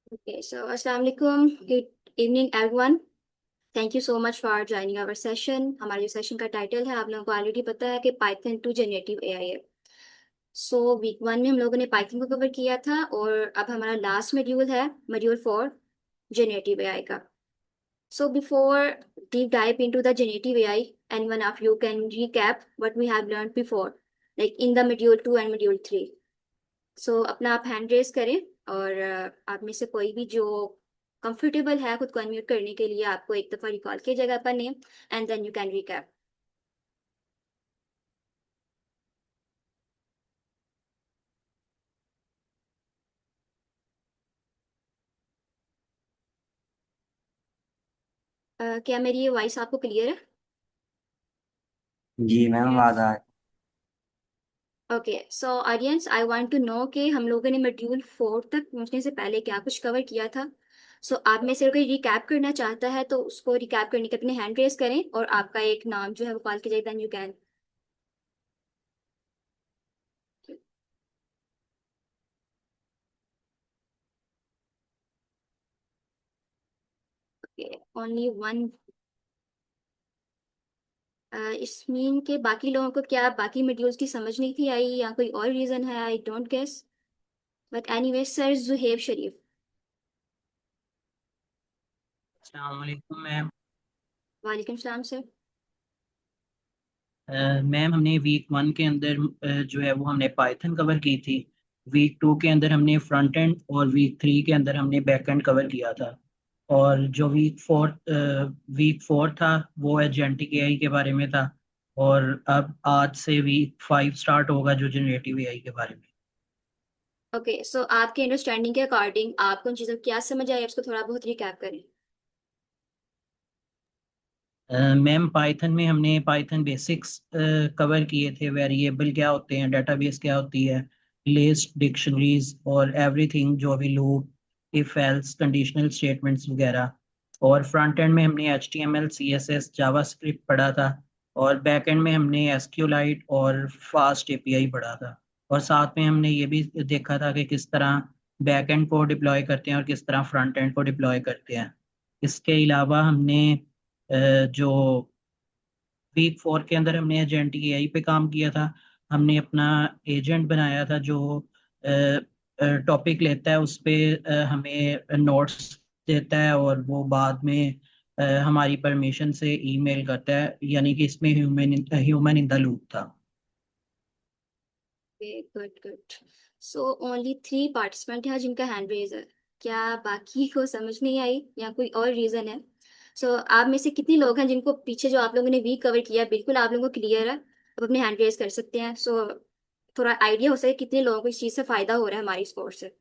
Okay, so Assalamu alaikum. Good evening, everyone. Thank you so much for joining our session. हमारे जो session का title है आप लोगों को ऑलरेडी पता है कि पाइथन टू जनरेटिव एआई है। सो वीक वन में हम लोगों ने पाइथन को कवर किया था और अब हमारा लास्ट मॉड्यूल है मॉड्यूल फॉर जनरेटिव एआई का। So before deep dive into the generative AI, any one of you can recap what we have learned before, like in the module 2 and module 3. सो अपना आप hand raise करें और आप में से कोई भी जो कंफर्टेबल है खुद को अनम्यूट करने के लिए आपको एक दफ़ा रिकॉल कीजिएगा अपना name and then you can recap. क्या मेरी ये वॉइस आपको क्लियर है? जी मैम आवाज़ आ okay, so audience I want to know कि हम लोगों ने मॉड्यूल 4 तक पहुंचने से पहले क्या कुछ कवर किया था। सो आप में से कोई रिकैप करना चाहता है तो उसको रिकैप करने के अपने हैंड रेस करें और आपका एक नाम जो है वो कॉल किया जाए, then you can. Only one. इस मीन के बाकी लोगों को क्या बाकी मॉड्यूल्स की समझ नहीं थी आई या कोई और रीजन है, I don't guess. But anyway sir Juheb Sharif. अस्सलाम वालेकुम मैम। वालेकुम सलाम सर। मैम हमने वीक वन के अंदर जो है वो हमने पाइथन कवर की थी। वीक टू के अंदर हमने फ्रंट एंड और वीक थ्री के अंदर हमने बैक एंड कवर किया था। और जो वीक फोर था वो एजेंटिक एआई के बारे में था। और अब आज से वीक फाइव स्टार्ट होगा जो जनरेटिव एआई के बारे में। ओके, सो आपके अंडरस्टैंडिंग के अकॉर्डिंग आपको उन चीज़ों की क्या समझ आई, आप उसको थोड़ा बहुत रिकैप करें। मैम पाइथन में हमने पाइथन बेसिक्स कवर किए थे। वेरिएबल क्या होते हैं, डेटाबेस क्या होती है, लिस्ट, डिक्शनरीज और एवरीथिंग जो भी loop, if else, conditional statements वगैरह। और फ्रंट एंड में हमने H T M L, C S S, JavaScript पढ़ा था। और बैक एंड में हमने एसक्यूलाइट और फास्ट एपीआई पढ़ा था। और साथ में हमने ये भी देखा था कि किस तरह बैक एंड को डिप्लॉय करते हैं और किस तरह फ्रंट एंड को डिप्लॉय करते हैं। इसके अलावा हमने जो वीक फोर के अंदर हमने एजेंट एआई पे काम किया था। हमने अपना एजेंट बनाया था जो टॉपिक लेता है, उस पे हमें नोट्स देता है और वो बाद में हमारी परमिशन से ईमेल करता है, यानी कि इसमें ह्यूमन इन द लूप था। Good good. So only 3 participant हैं जिनका हैंड रेज है। क्या बाकी को समझ नहीं आई या कोई और रीजन है? सो आप में से कितने लोग हैं जिनको पीछे जो आप लोगों ने वीक कवर किया बिल्कुल आप लोगों को क्लियर है, आप अपने हैंड रेज कर सकते हैं। सो थोड़ा आइडिया हो सके कितने लोगों को इस चीज़ से फायदा हो रहा है हमारी स्कोर से।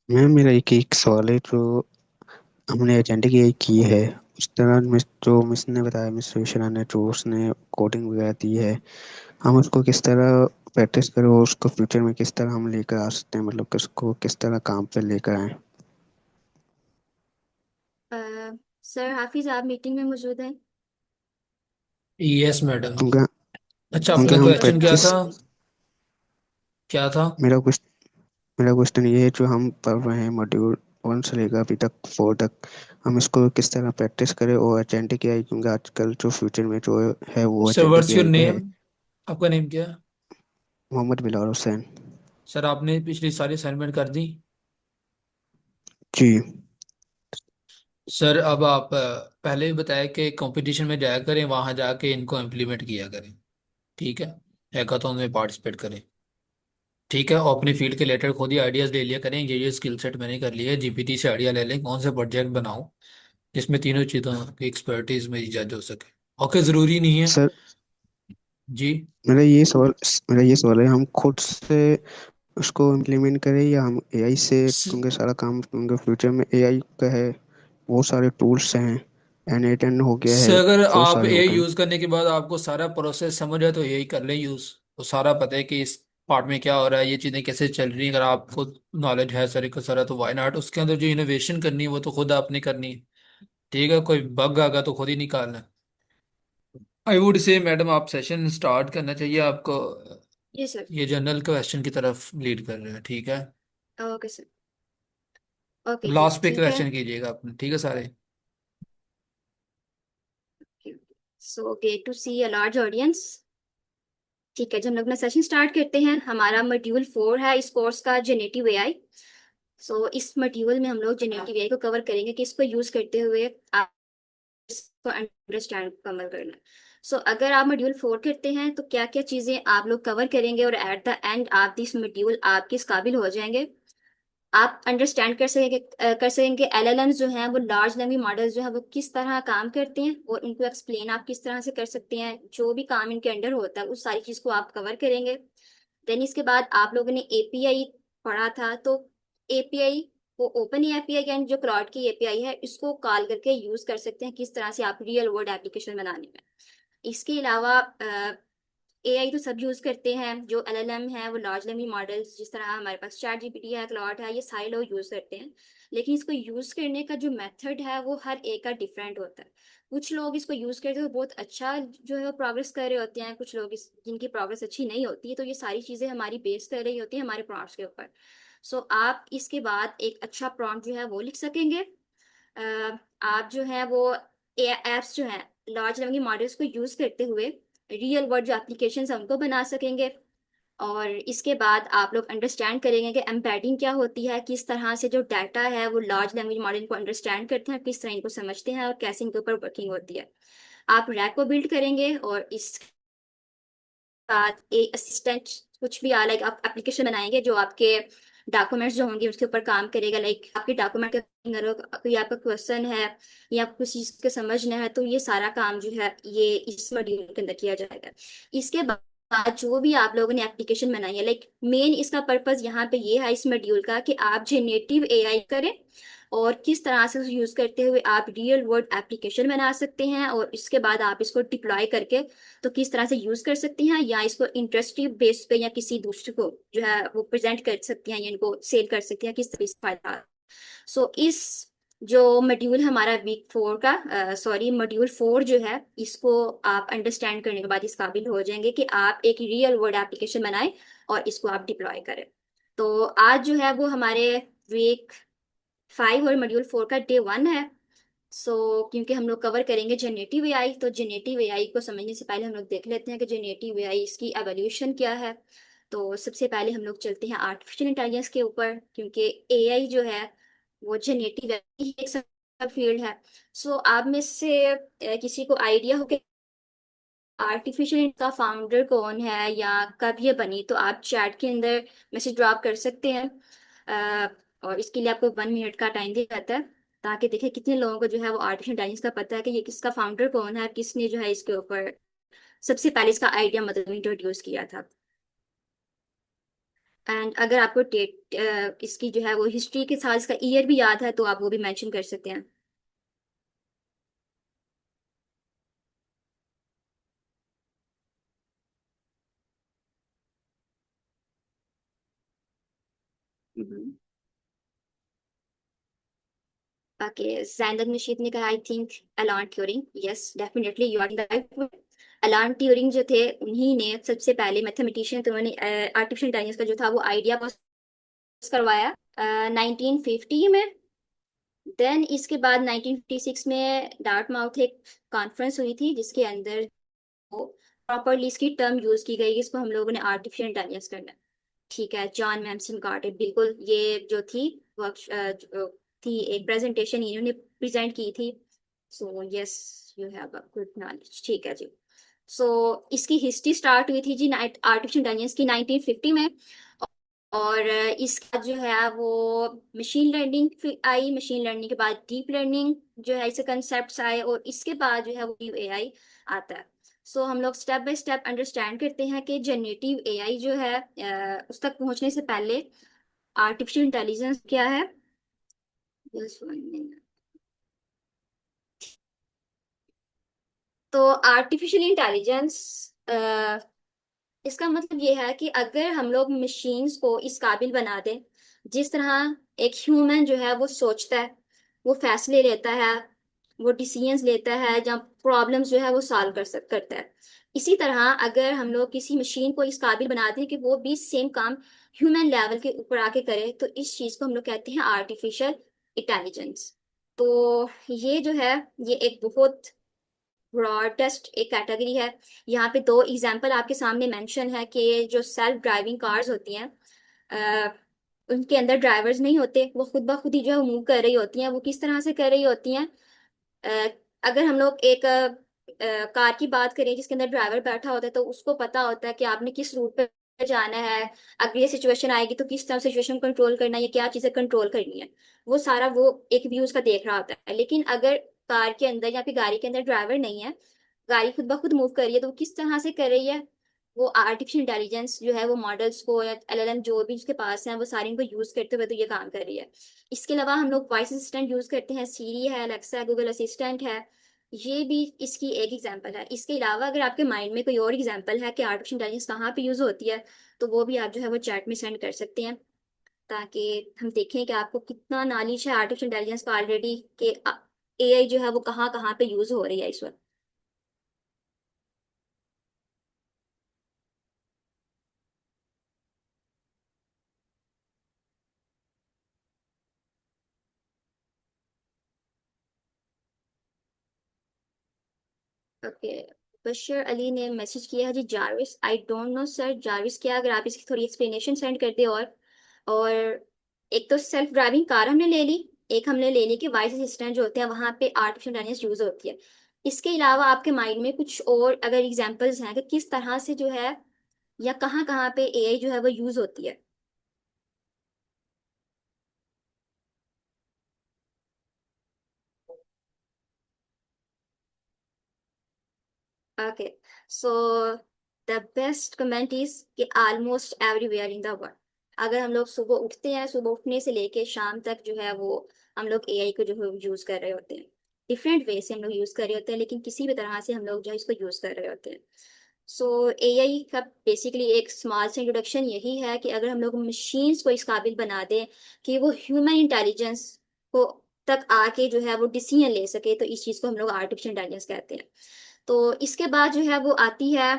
मैम मेरा एक एक सवाल है जो हमने एजेंट की की है उस तरह जो मिस ने बताया, मिस विशरा ने जो उसने कोडिंग वगैरह दी है, हम उसको किस तरह प्रैक्टिस करें और उसको फ्यूचर में किस तरह हम लेकर आ सकते हैं, मतलब किसको किस तरह काम पे लेकर आए। सर हाफिज आप मीटिंग में मौजूद हैं? Yes madam. क्योंकि अच्छा, क्योंकि आपका हम क्वेश्चन क्या प्रैक्टिस था? क्या था? मेरा कुछ मेरा क्वेश्चन ये है, जो हम पढ़ रहे हैं मॉड्यूल वन से लेकर अभी तक फोर तक, हम इसको किस तरह प्रैक्टिस करें और एजेंटिक एआई, क्योंकि आजकल जो फ्यूचर में जो है वो sir agentic what's your AI पे नेम? है। आपका नेम क्या है? मोहम्मद बिलाल हुसैन। सर आपने पिछली सारी असाइनमेंट कर दी? जी। सर अब आप पहले भी बताया कि कंपटीशन में जाया करें, वहां जाके इनको इम्प्लीमेंट किया करें। ठीक है, हैकाथॉन में पार्टिसिपेट करें। ठीक है, और अपनी फील्ड के रिलेटेड खुद ही आइडियाज ले लिया करें। ये स्किल सेट मैंने कर लिया है, जीपीटी से आइडिया ले लें कौन से प्रोजेक्ट बनाऊं जिसमें तीनों चीज़ों की एक्सपर्टीज मेरी जज हो सके। ओके, जरूरी नहीं है। सर जी। मेरा ये सवाल मेरा ये सवाल है, हम खुद से उसको इम्प्लीमेंट करें या हम एआई से, क्योंकि सारा काम, क्योंकि फ्यूचर में एआई का है, बहुत सारे टूल्स हैं, N8N हो गया से है, अगर बहुत आप सारे हो ए गए हैं। यूज करने के बाद आपको सारा प्रोसेस समझ है तो यही कर लें यूज। तो सारा पता है कि इस पार्ट में क्या हो रहा है, ये चीज़ें कैसे चल रही हैं। अगर आपको नॉलेज है सारी का सारा, तो वाई नॉट, उसके अंदर जो इनोवेशन करनी है वो तो खुद आपने करनी है। ठीक है, कोई बग आ गया तो खुद ही निकालना है। आई वुड से मैडम आप सेशन स्टार्ट करना चाहिए आपको। जी सर। ये जनरल क्वेश्चन की तरफ लीड कर रहे हैं, ठीक है। Okay sir. ओके जी लास्ट पे ठीक है। क्वेश्चन कीजिएगा अपने, ठीक है सारे। So get to see a large audience. ठीक है, जब हम लोग अपना सेशन स्टार्ट करते हैं, हमारा मॉड्यूल 4 है इस कोर्स का, जेनेटिव एआई। सो इस मॉड्यूल में हम लोग जेनेटिव एआई को कवर करेंगे कि इसको यूज करते हुए आप इसको अंडरस्टैंड मुकम्मल करना। सो अगर आप मॉड्यूल 4 करते हैं तो क्या क्या चीजें आप लोग कवर करेंगे और एट द एंड आप दिस मॉड्यूल आप किस काबिल हो जाएंगे। आप अंडरस्टैंड कर सकेंगे एलएलएम्स जो हैं वो लार्ज लैंग्वेज मॉडल्स जो हैं वो किस तरह काम करते हैं और उनको एक्सप्लेन आप किस तरह से कर सकते हैं, जो भी काम इनके अंडर होता है उस सारी चीज को आप कवर करेंगे। देन इसके बाद आप लोगों ने एपीआई पढ़ा था, तो एपीआई वो ओपन एपीआई एंड जो क्लाउड की एपीआई है इसको कॉल करके यूज कर सकते हैं किस तरह से आप रियल वर्ल्ड एप्लीकेशन बनाने में। इसके अलावा एआई तो सब यूज करते हैं, जो एलएलएम है वो लार्ज लैंग्वेज मॉडल्स, जिस तरह हमारे पास चैट जीपीटी है, क्लॉड है, ये सारे लोग यूज करते हैं। लेकिन इसको यूज करने का जो मेथड है वो हर एक का डिफरेंट होता है। कुछ लोग इसको यूज करते हुए बहुत अच्छा जो है वो प्रोग्रेस कर रहे होते हैं, कुछ लोग जिनकी प्रोग्रेस अच्छी नहीं होती है, तो ये सारी चीजें हमारी बेस कर रही होती है हमारे प्रॉम्प्ट्स के ऊपर। सो आप इसके बाद एक अच्छा प्रॉम्प्ट जो है वो लिख सकेंगे। आप जो है वो एप्स जो है लार्ज लैंग्वेज मॉडल्स को यूज करते हुए रियल वर्ल्ड जो एप्लीकेशन है उनको बना सकेंगे। और इसके बाद आप लोग अंडरस्टैंड करेंगे कि एम्बेडिंग क्या होती है, किस तरह से जो डाटा है वो लार्ज लैंग्वेज मॉडल को अंडरस्टैंड करते हैं, किस तरह इनको समझते हैं और कैसे इनके ऊपर वर्किंग होती है। आप रैक को बिल्ड करेंगे और इसके बाद एक असिस्टेंट कुछ भी लाइक आप एप्लीकेशन बनाएंगे जो आपके डॉक्यूमेंट्स जो होंगे उसके ऊपर काम करेगा। लाइक आपके डॉक्यूमेंट का कोई आपका क्वेश्चन है या आपको किसी चीज को समझना है, तो ये सारा काम जो है ये इस मॉड्यूल के अंदर किया जाएगा। इसके बाद जो भी आप लोगों ने एप्लीकेशन बनाई है, लाइक मेन इसका पर्पस यहाँ पे ये है इस मॉड्यूल का कि आप जेनेटिव एआई करें और किस तरह से यूज करते हुए आप रियल वर्ल्ड एप्लीकेशन बना सकते हैं, और इसके बाद आप इसको डिप्लॉय करके तो किस तरह से यूज कर सकती हैं, या इसको इंटरेस्टिव बेस पे या किसी दूसरे को जो है वो प्रेजेंट कर सकती हैं या इनको सेल कर सकती हैं, किस तरह से फायदा। सो इस जो मॉड्यूल हमारा वीक 4 का सॉरी मॉड्यूल 4 जो है इसको आप अंडरस्टैंड करने के बाद इस काबिल हो जाएंगे कि आप एक रियल वर्ल्ड एप्लीकेशन बनाएं और इसको आप डिप्लॉय करें। तो आज जो है वो हमारे वीक 5 और मॉड्यूल 4 का डे 1 है। क्योंकि हम लोग कवर करेंगे जेनेटिव एआई, तो जेनेटिव एआई को समझने से पहले हम लोग देख लेते हैं कि जेनेटिव एआई इसकी एवोल्यूशन क्या है। तो सबसे पहले हम लोग चलते हैं आर्टिफिशियल इंटेलिजेंस के ऊपर, क्योंकि एआई जो है वो जेनेटिव एआई एक सब फील्ड है। आप में से किसी को आइडिया हो कि आर्टिफिशियल का फाउंडर कौन है या कब ये बनी, तो आप चैट के अंदर मैसेज ड्रॉप कर सकते हैं। और इसके लिए आपको 1 मिनट का टाइम दिया जाता है, ताकि देखें कितने लोगों को जो है वो आर्टिफिशियल इंटेलिजेंस का पता है कि ये किसका फाउंडर कौन है, किसने जो है इसके ऊपर सबसे पहले इसका आइडिया मतलब इंट्रोड्यूस किया था। एंड अगर आपको डेट इसकी जो है वो हिस्ट्री के साथ इसका ईयर भी याद है तो आप वो भी मेंशन कर सकते हैं। हम्म। ओके, जैनब नशीद ने कहा I think Alan Turing. Yes definitely you are in the right. Alan Turing जो थे उन्हीं ने सबसे पहले मैथमेटिशियन, तो उन्होंने आर्टिफिशियल इंटेलिजेंस का जो था वो आइडिया पास करवाया 1950 में। देन इसके बाद 1956 में डार्टमाउथ एक कॉन्फ्रेंस हुई थी जिसके अंदर वो प्रॉपरली इसकी टर्म यूज की गई, इसको हम लोगों ने आर्टिफिशियल इंटेलिजेंस करना है। ठीक है, जॉन मैमसन कार्टर, बिल्कुल ये जो थी वर्क थी एक प्रेजेंटेशन इन्होंने प्रेजेंट की थी। So yes you have a good knowledge. ठीक है जी। इसकी हिस्ट्री स्टार्ट हुई थी जी आर्टिफिशियल इंटेलिजेंस की 1950 में। और इसका जो है वो मशीन लर्निंग आई, मशीन लर्निंग के बाद डीप लर्निंग जो है ऐसे कंसेप्ट आए, और इसके बाद जो है वो एआई आता है। हम लोग स्टेप बाय स्टेप अंडरस्टैंड करते हैं कि जनरेटिव एआई जो है उस तक पहुंचने से पहले आर्टिफिशियल इंटेलिजेंस क्या है। Just 1 minute। तो आर्टिफिशियल इंटेलिजेंस इसका मतलब ये है कि अगर हम लोग मशीन्स को इस काबिल बना दें जिस तरह एक ह्यूमन जो है वो सोचता है, वो फैसले लेता है, वो डिसीजंस लेता है, या प्रॉब्लम्स जो है वो सॉल्व करता है, इसी तरह अगर हम लोग किसी मशीन को इस काबिल बना दें कि वो भी सेम काम ह्यूमन लेवल के ऊपर आके करे, तो इस चीज को हम लोग कहते हैं आर्टिफिशियल इंटेलिजेंस। तो ये जो है, ये एक बहुत ब्रॉडेस्ट एक कैटेगरी है। यहाँ पे दो एग्जांपल आपके सामने मेंशन है कि जो सेल्फ ड्राइविंग कार्स होती हैं, अ, उनके अंदर ड्राइवर्स नहीं होते, वो खुद ब खुद ही जो है मूव कर रही होती हैं। वो किस तरह से कर रही होती हैं? अ, अगर हम लोग एक कार की बात करें जिसके अंदर ड्राइवर बैठा होता है, तो उसको पता होता है कि आपने किस रूट पे जाना है, अगर ये सिचुएशन आएगी तो किस तरह सिचुएशन कंट्रोल करना है, या क्या चीजें कंट्रोल करनी है, वो सारा वो एक व्यू उसका देख रहा होता है। लेकिन अगर कार के अंदर या फिर गाड़ी के अंदर ड्राइवर नहीं है, गाड़ी खुद ब खुद मूव कर रही है, तो वो किस तरह से कर रही है? वो आर्टिफिशियल इंटेलिजेंस जो है वो मॉडल्स को या एलएलएम जो भी उसके पास है वो सारे इनको यूज करते हुए तो ये काम कर रही है। इसके अलावा हम लोग वॉइस असिस्टेंट यूज करते हैं, सीरी है, अलेक्सा है, गूगल असिस्टेंट है। ये भी इसकी एक एग्जांपल है। इसके अलावा अगर आपके माइंड में कोई और एग्जांपल है कि आर्टिफिशियल इंटेलिजेंस कहाँ पे यूज होती है, तो वो भी आप जो है वो चैट में सेंड कर सकते हैं, ताकि हम देखें कि आपको कितना नॉलेज है आर्टिफिशियल इंटेलिजेंस का ऑलरेडी, कि एआई जो है वो कहाँ कहाँ पे यूज हो रही है इस वक्त। ओके, बशर अली ने मैसेज किया है जी, Jarvis I don't know sir, Jarvis क्या? अगर आप इसकी थोड़ी एक्सप्लेनेशन सेंड कर दे। और एक तो सेल्फ ड्राइविंग कार हमने ले ली, एक हमने ले ली कि वॉइस असिस्टेंट जो होते हैं वहां पे आर्टिफिशियल इंटेलिजेंस यूज होती है। इसके अलावा आपके माइंड में कुछ और अगर एग्जांपल्स हैं कि किस तरह से जो है या कहाँ कहाँ पे एआई जो है वो यूज होती है? Okay, so the best comment is कि almost everywhere in the world. अगर हम लोग सुबह उठते हैं, सुबह उठने से लेके शाम तक जो है वो हम लोग एआई को जो है यूज कर रहे होते हैं। डिफरेंट वे से हम लोग यूज कर रहे होते हैं, लेकिन किसी भी तरह से हम लोग जो है इसको यूज कर रहे होते हैं। सो एआई का बेसिकली एक स्मॉल सा इंट्रोडक्शन यही है कि अगर हम लोग मशीन्स को इस काबिल बना दें कि वो ह्यूमन इंटेलिजेंस को तक आके जो है वो डिसीजन ले सके, तो इस चीज़ को हम लोग आर्टिफिशियल इंटेलिजेंस कहते हैं। तो इसके बाद जो है वो आती है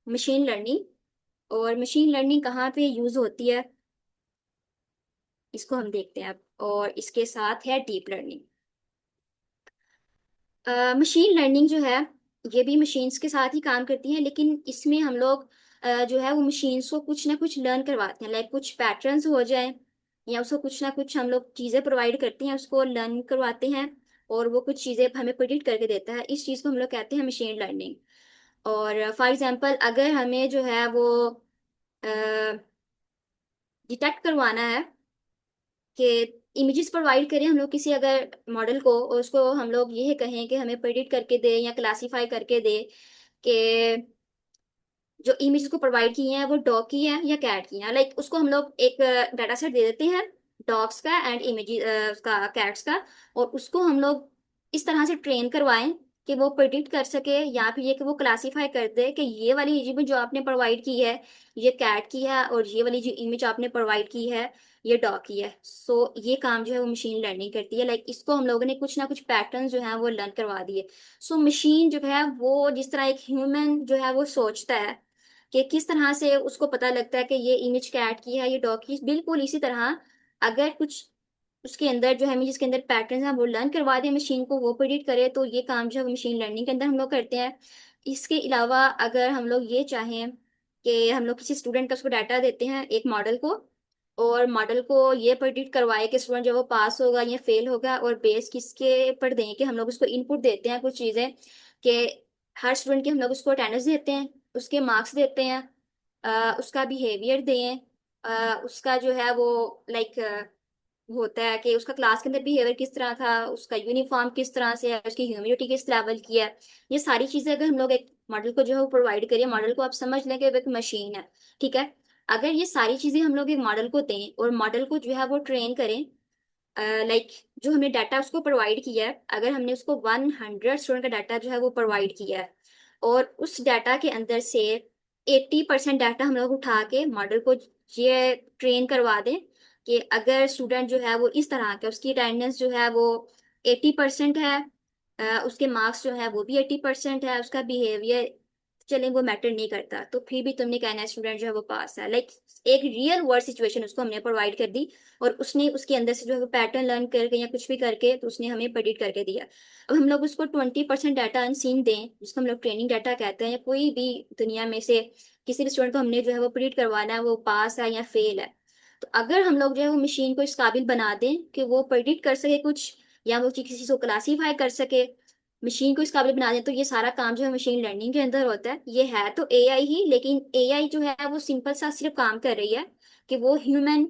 मशीन लर्निंग। और मशीन लर्निंग कहाँ पे यूज होती है, इसको हम देखते हैं अब। और इसके साथ है डीप लर्निंग। मशीन लर्निंग जो है ये भी मशीन्स के साथ ही काम करती है, लेकिन इसमें हम लोग जो है वो मशीन्स को कुछ ना कुछ लर्न करवाते हैं, लाइक कुछ पैटर्न्स हो जाए, या उसको कुछ ना कुछ हम लोग चीज़ें प्रोवाइड करते हैं, उसको लर्न करवाते हैं, और वो कुछ चीज़ें हमें प्रिडिक्ट करके देता है। इस चीज़ को हम लोग कहते हैं मशीन लर्निंग। और फॉर एग्जांपल अगर हमें जो है वो डिटेक्ट करवाना है कि इमेजेस प्रोवाइड करें हम लोग किसी अगर मॉडल को, और उसको हम लोग ये कहें कि हमें प्रेडिक्ट करके दे या क्लासीफाई करके दे कि जो इमेज को प्रोवाइड की हैं वो डॉग की हैं या कैट की हैं, लाइक उसको हम लोग एक डाटा सेट दे देते हैं डॉग्स का एंड इमेज उसका कैट्स का, और उसको हम लोग इस तरह से ट्रेन करवाएं कि वो प्रिडिक्ट कर सके, या फिर ये कि वो क्लासीफाई कर दे कि ये वाली इमेज जो आपने प्रोवाइड की है ये कैट की है, और ये वाली जो इमेज आपने प्रोवाइड की है ये डॉग की है। सो ये काम जो है वो मशीन लर्निंग करती है, लाइक इसको हम लोगों ने कुछ ना कुछ पैटर्न जो है वो लर्न करवा दिए। सो मशीन जो है वो जिस तरह एक ह्यूमन जो है वो सोचता है कि किस तरह से उसको पता लगता है कि ये इमेज कैट की है, ये डॉग की, बिल्कुल इसी तरह अगर कुछ उसके अंदर जो है हमें जिसके अंदर पैटर्न है वो लर्न करवा दे मशीन को, वो प्रिडिक्ट करे, तो ये काम जो है मशीन लर्निंग के अंदर हम लोग करते हैं। इसके अलावा अगर हम लोग ये चाहें कि हम लोग किसी स्टूडेंट का उसको डाटा देते हैं एक मॉडल को, और मॉडल को ये प्रिडिक्ट करवाए कि स्टूडेंट जो वो पास होगा या फेल होगा, और बेस किसके पर दें कि हम लोग उसको इनपुट देते हैं कुछ चीज़ें, कि हर स्टूडेंट की हम लोग उसको अटेंडेंस देते हैं, उसके मार्क्स देते हैं, उसका बिहेवियर दें, उसका जो है वो लाइक होता है कि उसका क्लास के अंदर बिहेवियर किस तरह था, उसका यूनिफॉर्म किस तरह से है, उसकी ह्यूमिडिटी किस लेवल की है। ये सारी चीजें अगर हम लोग एक मॉडल को जो है वो प्रोवाइड करें, मॉडल को आप समझ लें कि वो एक मशीन है, ठीक है। अगर ये सारी चीजें हम लोग एक मॉडल को दें और मॉडल को जो है वो ट्रेन करें, लाइक जो हमने डाटा उसको प्रोवाइड किया है, अगर हमने उसको 100 स्टूडेंट का डाटा जो है वो प्रोवाइड किया है, और उस डाटा के अंदर से 80% डाटा हम लोग उठा के मॉडल को ये ट्रेन करवा दें कि अगर स्टूडेंट जो है वो इस तरह का, उसकी अटेंडेंस जो है वो 80% है, उसके मार्क्स जो है वो भी 80% है, उसका बिहेवियर चले वो मैटर नहीं करता, तो फिर भी तुमने कहना है स्टूडेंट जो है वो पास है। लाइक एक रियल वर्ल्ड सिचुएशन उसको हमने प्रोवाइड कर दी, और उसने उसके अंदर से जो है वो पैटर्न लर्न करके या कुछ भी करके तो उसने हमें प्रेडिक्ट करके दिया। अब हम लोग उसको 20% डाटा अनसीन दें, जिसको हम लोग ट्रेनिंग डाटा कहते हैं, या कोई भी दुनिया में से किसी भी स्टूडेंट को हमने जो है वो प्रेडिक्ट करवाना है वो पास है या फेल है, तो अगर हम लोग जो है वो मशीन को इस काबिल बना दें कि वो प्रेडिक्ट कर सके कुछ, या वो किसी चीज़ को क्लासीफाई कर सके, मशीन को इस काबिल बना दें, तो ये सारा काम जो है मशीन लर्निंग के अंदर होता है। ये है तो एआई ही, लेकिन एआई जो है वो सिंपल सा सिर्फ काम कर रही है कि वो ह्यूमन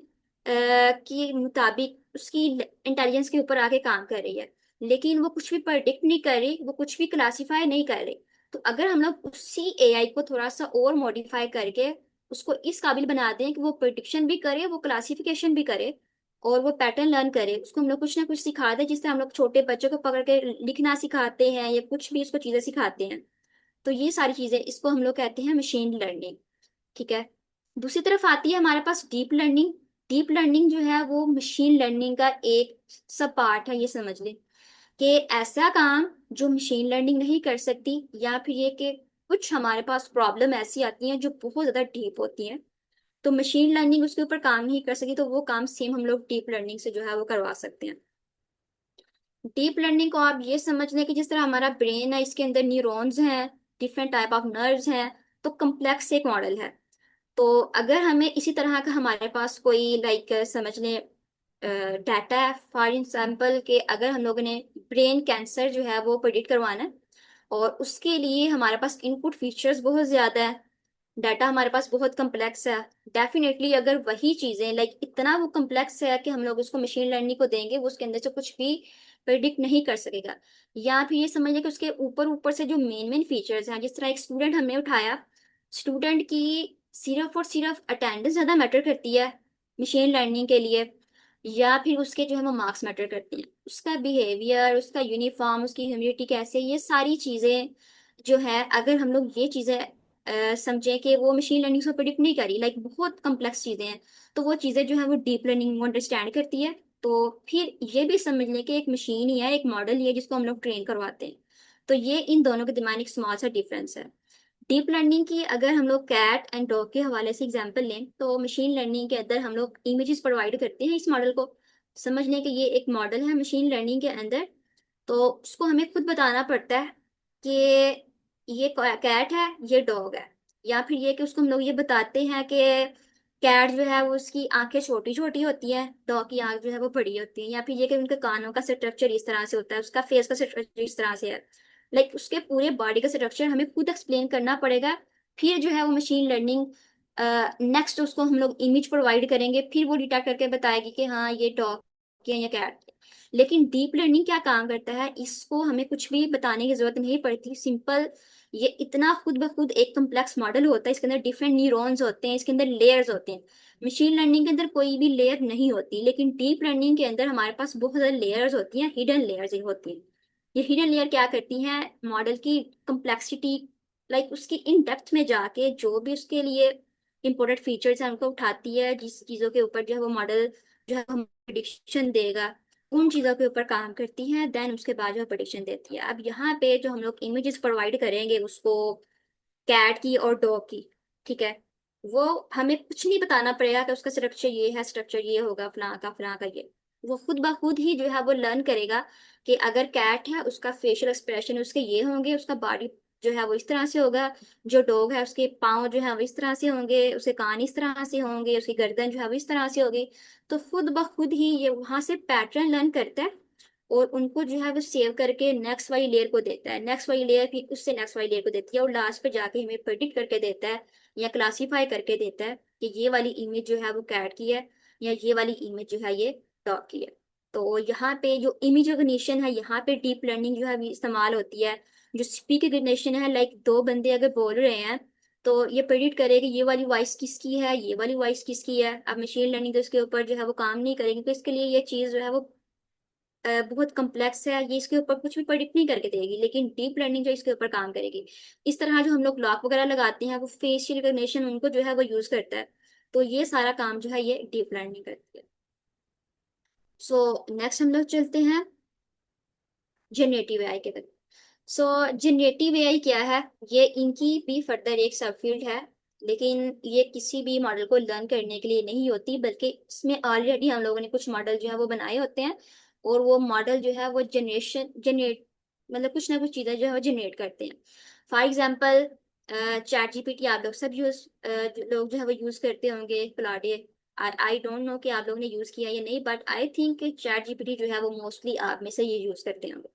के मुताबिक उसकी इंटेलिजेंस के ऊपर आके काम कर रही है, लेकिन वो कुछ भी प्रेडिक्ट नहीं कर रही, वो कुछ भी क्लासीफाई नहीं कर रही। तो अगर हम लोग उसी एआई को थोड़ा सा और मॉडिफाई करके उसको इस काबिल बना दें कि वो प्रिडिक्शन भी करे, वो क्लासिफिकेशन भी करे, और वो पैटर्न लर्न करे, उसको हम लोग कुछ ना कुछ सिखा दें, जिससे हम लोग छोटे बच्चों को पकड़ के लिखना सिखाते हैं या कुछ भी उसको चीजें सिखाते हैं, तो ये सारी चीजें इसको हम लोग कहते हैं मशीन लर्निंग। ठीक है। दूसरी तरफ आती है हमारे पास डीप लर्निंग। डीप लर्निंग जो है वो मशीन लर्निंग का एक सब पार्ट है, ये समझ लें कि ऐसा काम जो मशीन लर्निंग नहीं कर सकती, या फिर ये कि कुछ हमारे पास प्रॉब्लम ऐसी आती हैं जो बहुत ज्यादा डीप होती हैं, तो मशीन लर्निंग उसके ऊपर काम नहीं कर सकी, तो वो काम सेम हम लोग डीप लर्निंग से जो है वो करवा सकते हैं। डीप लर्निंग को आप ये समझ लें कि जिस तरह हमारा ब्रेन है, इसके अंदर न्यूरॉन्स हैं, डिफरेंट टाइप ऑफ नर्व्स हैं, तो कम्प्लेक्स एक मॉडल है। तो अगर हमें इसी तरह का हमारे पास कोई लाइक समझ लें डाटा है, फॉर एग्जाम्पल के अगर हम लोगों ने ब्रेन कैंसर जो है वो प्रेडिक्ट करवाना है, और उसके लिए हमारे पास इनपुट फीचर्स बहुत ज़्यादा है, डाटा हमारे पास बहुत कम्प्लेक्स है, डेफिनेटली अगर वही चीज़ें लाइक इतना वो कम्प्लेक्स है कि हम लोग उसको मशीन लर्निंग को देंगे, वो उसके अंदर से कुछ भी प्रिडिक्ट नहीं कर सकेगा। या फिर ये समझ लें कि उसके ऊपर ऊपर से जो मेन मेन फीचर्स हैं, जिस तरह एक स्टूडेंट हमने उठाया, स्टूडेंट की सिर्फ और सिर्फ अटेंडेंस ज़्यादा मैटर करती है मशीन लर्निंग के लिए, या फिर उसके जो है वो मार्क्स मैटर करते हैं, उसका बिहेवियर, उसका यूनिफॉर्म, उसकी ह्यूमिडिटी कैसे, ये सारी चीज़ें जो है, अगर हम लोग ये चीज़ें समझें कि वो मशीन लर्निंग से प्रिडिक्ट नहीं करी, लाइक बहुत कम्प्लेक्स चीज़ें हैं, तो वो चीज़ें जो है वो डीप लर्निंग वो अंडरस्टैंड करती है। तो फिर ये भी समझ लें कि एक मशीन ही है, एक मॉडल ही है जिसको हम लोग ट्रेन करवाते हैं। तो ये इन दोनों के दिमाग में एक स्मॉल सा डिफरेंस है। डीप लर्निंग की अगर हम लोग कैट एंड डॉग के हवाले से एग्जांपल लें, तो मशीन लर्निंग के अंदर हम लोग इमेजेस प्रोवाइड करते हैं इस मॉडल को, समझ लें कि ये एक मॉडल है मशीन लर्निंग के अंदर, तो उसको हमें खुद बताना पड़ता है कि ये कैट है, ये डॉग है, या फिर ये कि उसको हम लोग ये बताते हैं कि कैट जो है वो उसकी आंखें छोटी छोटी होती हैं, डॉग की आंख जो है वो बड़ी होती है, या फिर ये कि उनके कानों का स्ट्रक्चर इस तरह से होता है, उसका फेस का स्ट्रक्चर इस तरह से है, लाइक उसके पूरे बॉडी का स्ट्रक्चर हमें खुद एक्सप्लेन करना पड़ेगा। फिर जो है वो मशीन लर्निंग नेक्स्ट उसको हम लोग इमेज प्रोवाइड करेंगे, फिर वो डिटेक्ट करके बताएगी कि हाँ ये डॉग की है या कैट की है। लेकिन डीप लर्निंग क्या काम करता है, इसको हमें कुछ भी बताने की जरूरत नहीं पड़ती, सिंपल ये इतना खुद ब खुद एक कम्प्लेक्स मॉडल होता है, इसके अंदर डिफरेंट न्यूरॉन्स होते हैं, इसके अंदर लेयर्स होते हैं। मशीन लर्निंग के अंदर कोई भी लेयर नहीं होती, लेकिन डीप लर्निंग के अंदर हमारे पास बहुत ज़्यादा लेयर्स होती हैं, हिडन लेयर्स होती हैं। ये हिडन लेयर क्या करती हैं, मॉडल की कम्प्लेक्सिटी, लाइक उसकी इन डेप्थ में जाके जो भी उसके लिए इंपॉर्टेंट फीचर्स हैं उनको उठाती है, जिस चीज़ों के ऊपर जो है वो मॉडल जो है हम प्रिडिक्शन देगा, उन चीज़ों के ऊपर काम करती है, देन उसके बाद जो प्रिडिक्शन देती है। अब यहाँ पे जो हम लोग इमेजेस प्रोवाइड करेंगे उसको, कैट की और डॉग की, ठीक है, वो हमें कुछ नहीं बताना पड़ेगा कि उसका स्ट्रक्चर ये है, स्ट्रक्चर ये होगा, फलां का ये, वो खुद ब खुद ही जो है वो लर्न करेगा कि अगर कैट है उसका फेशियल एक्सप्रेशन उसके ये होंगे, उसका बॉडी जो है वो इस तरह से होगा, जो डॉग है उसके पाँव जो है वो इस तरह से होंगे, उसके कान इस तरह से होंगे, उसकी गर्दन जो है वो इस तरह से होगी। तो खुद ब खुद ही ये वहां से पैटर्न लर्न करता है, और उनको जो है वो सेव करके नेक्स्ट वाली लेयर को देता है, नेक्स्ट वाली लेयर फिर उससे नेक्स्ट वाली लेयर को देती है, और लास्ट पे जाके हमें प्रेडिक्ट करके देता है या क्लासीफाई करके देता है कि ये वाली इमेज जो है वो कैट की है, या ये वाली इमेज जो है ये डॉग की है। तो यहाँ पे जो इमेज रिकग्निशन है, यहाँ पे डीप लर्निंग जो है वो इस्तेमाल होती है। जो स्पीक रिकग्निशन है, लाइक दो बंदे अगर बोल रहे हैं, तो ये प्रेडिक्ट करेगा ये वाली वॉइस किसकी है, ये वाली वॉइस किसकी है। अब मशीन लर्निंग तो इसके ऊपर जो है वो काम नहीं करेगी, क्योंकि इसके लिए ये चीज़ जो है वो बहुत कम्प्लेक्स है, ये इसके ऊपर कुछ भी प्रेडिक्ट नहीं करके देगी, लेकिन डीप लर्निंग जो इसके ऊपर काम करेगी। इस तरह जो हम लोग लॉक वगैरह लगाते हैं वो फेशियल रिकॉग्निशन उनको जो है वो यूज करता है, तो ये सारा काम जो है ये डीप लर्निंग करती है। सो नेक्स्ट हम लोग चलते हैं जनरेटिव एआई के तरफ। सो जनरेटिव एआई क्या है, ये इनकी भी फर्दर एक सब फील्ड है, लेकिन ये किसी भी मॉडल को लर्न करने के लिए नहीं होती, बल्कि इसमें ऑलरेडी हम लोगों ने कुछ मॉडल जो है वो बनाए होते हैं, और वो मॉडल जो है वो जनरेट मतलब कुछ ना कुछ चीज़ें जो है वो जनरेट करते हैं। फॉर एग्जाम्पल चैट जीपीटी आप लोग सब लोग जो है वो यूज़ करते होंगे, क्लाउड। आई डोंट नो कि आप लोगों ने यूज़ किया या नहीं, but I think chat GPT जो है वो मोस्टली आप में से ये यूज़ करते होंगे।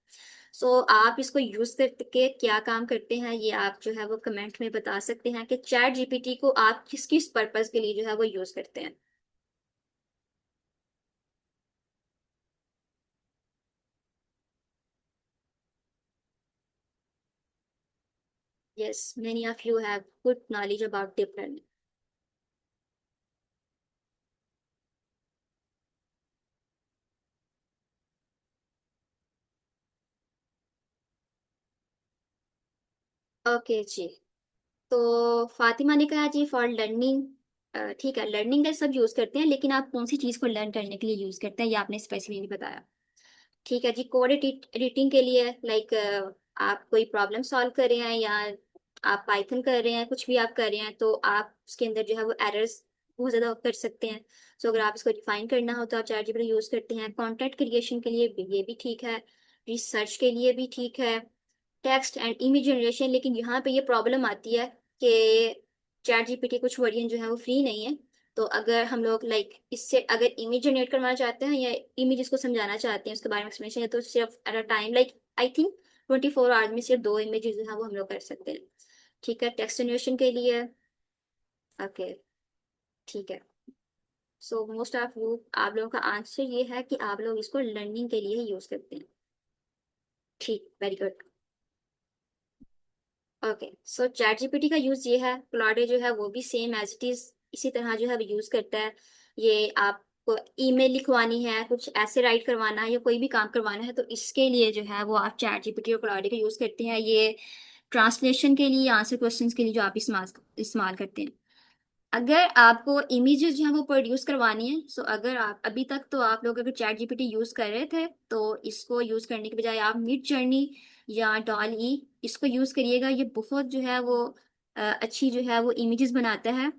सो आप इसको यूज करके क्या काम करते हैं ये आप जो है वो कमेंट में बता सकते हैं कि चैट जीपीटी को आप किस किस पर्पस के लिए जो है वो यूज करते हैं। Yes, many of you have good knowledge about deep learning. Okay जी, तो फातिमा ने कहा जी फॉर लर्निंग। ठीक है, लर्निंग का सब यूज करते हैं, लेकिन आप कौन सी चीज को लर्न करने के लिए यूज करते हैं ये आपने स्पेसिफिकली बताया। ठीक है जी, कोड एडिटिंग के लिए, लाइक आप कोई प्रॉब्लम सॉल्व कर रहे हैं, या आप पाइथन कर रहे हैं, कुछ भी आप कर रहे हैं, तो आप उसके अंदर जो है वो एरर्स बहुत ज़्यादा कर सकते हैं। सो अगर आप इसको डिफाइन करना हो तो आप चैट जीपीटी यूज़ करते हैं। कंटेंट क्रिएशन के लिए ये भी ठीक है, रिसर्च के लिए भी ठीक है, टेक्स्ट एंड इमेज जनरेशन। लेकिन यहाँ पे ये प्रॉब्लम आती है कि चैट जीपीटी कुछ वर्जन जो है वो फ्री नहीं है। तो अगर हम लोग लाइक इससे अगर इमेज जनरेट करवाना चाहते हैं या इमेज को समझाना चाहते हैं उसके बारे में एक्सप्लेनेशन है, तो सिर्फ at a time like I think 24 hours में सिर्फ 2 इमेजेस जो है वो हम लोग कर सकते हैं। ठीक है, टेक्स्ट जनरेशन के लिए ओके, ठीक है। सो मोस्ट ऑफ यू आप लोगों का आंसर ये है कि आप लोग इसको लर्निंग के लिए ही यूज करते हैं। ठीक, वेरी गुड। ओके, सो चैट जीपीटी का यूज ये है, क्लाउड जो है वो भी सेम एज इट इज इसी तरह जो है वो यूज करता है। ये आपको ईमेल लिखवानी है, कुछ ऐसे राइट करवाना है या कोई भी काम करवाना है, तो इसके लिए जो है वो आप चैट जीपीटी और क्लाउड का यूज करते हैं। ये ट्रांसलेशन के लिए, आंसर क्वेश्चंस के लिए जो आप इस्तेमाल इस्तेमाल करते हैं। अगर आपको इमेजेस जो है वो प्रोड्यूस करवानी है, सो अगर आप अभी तक तो आप लोग अगर चैट जीपीटी यूज कर रहे थे, तो इसको यूज करने के बजाय आप मिड जर्नी या डॉल ई इसको यूज करिएगा। ये बहुत जो है वो अच्छी जो है वो इमेजेस बनाता है।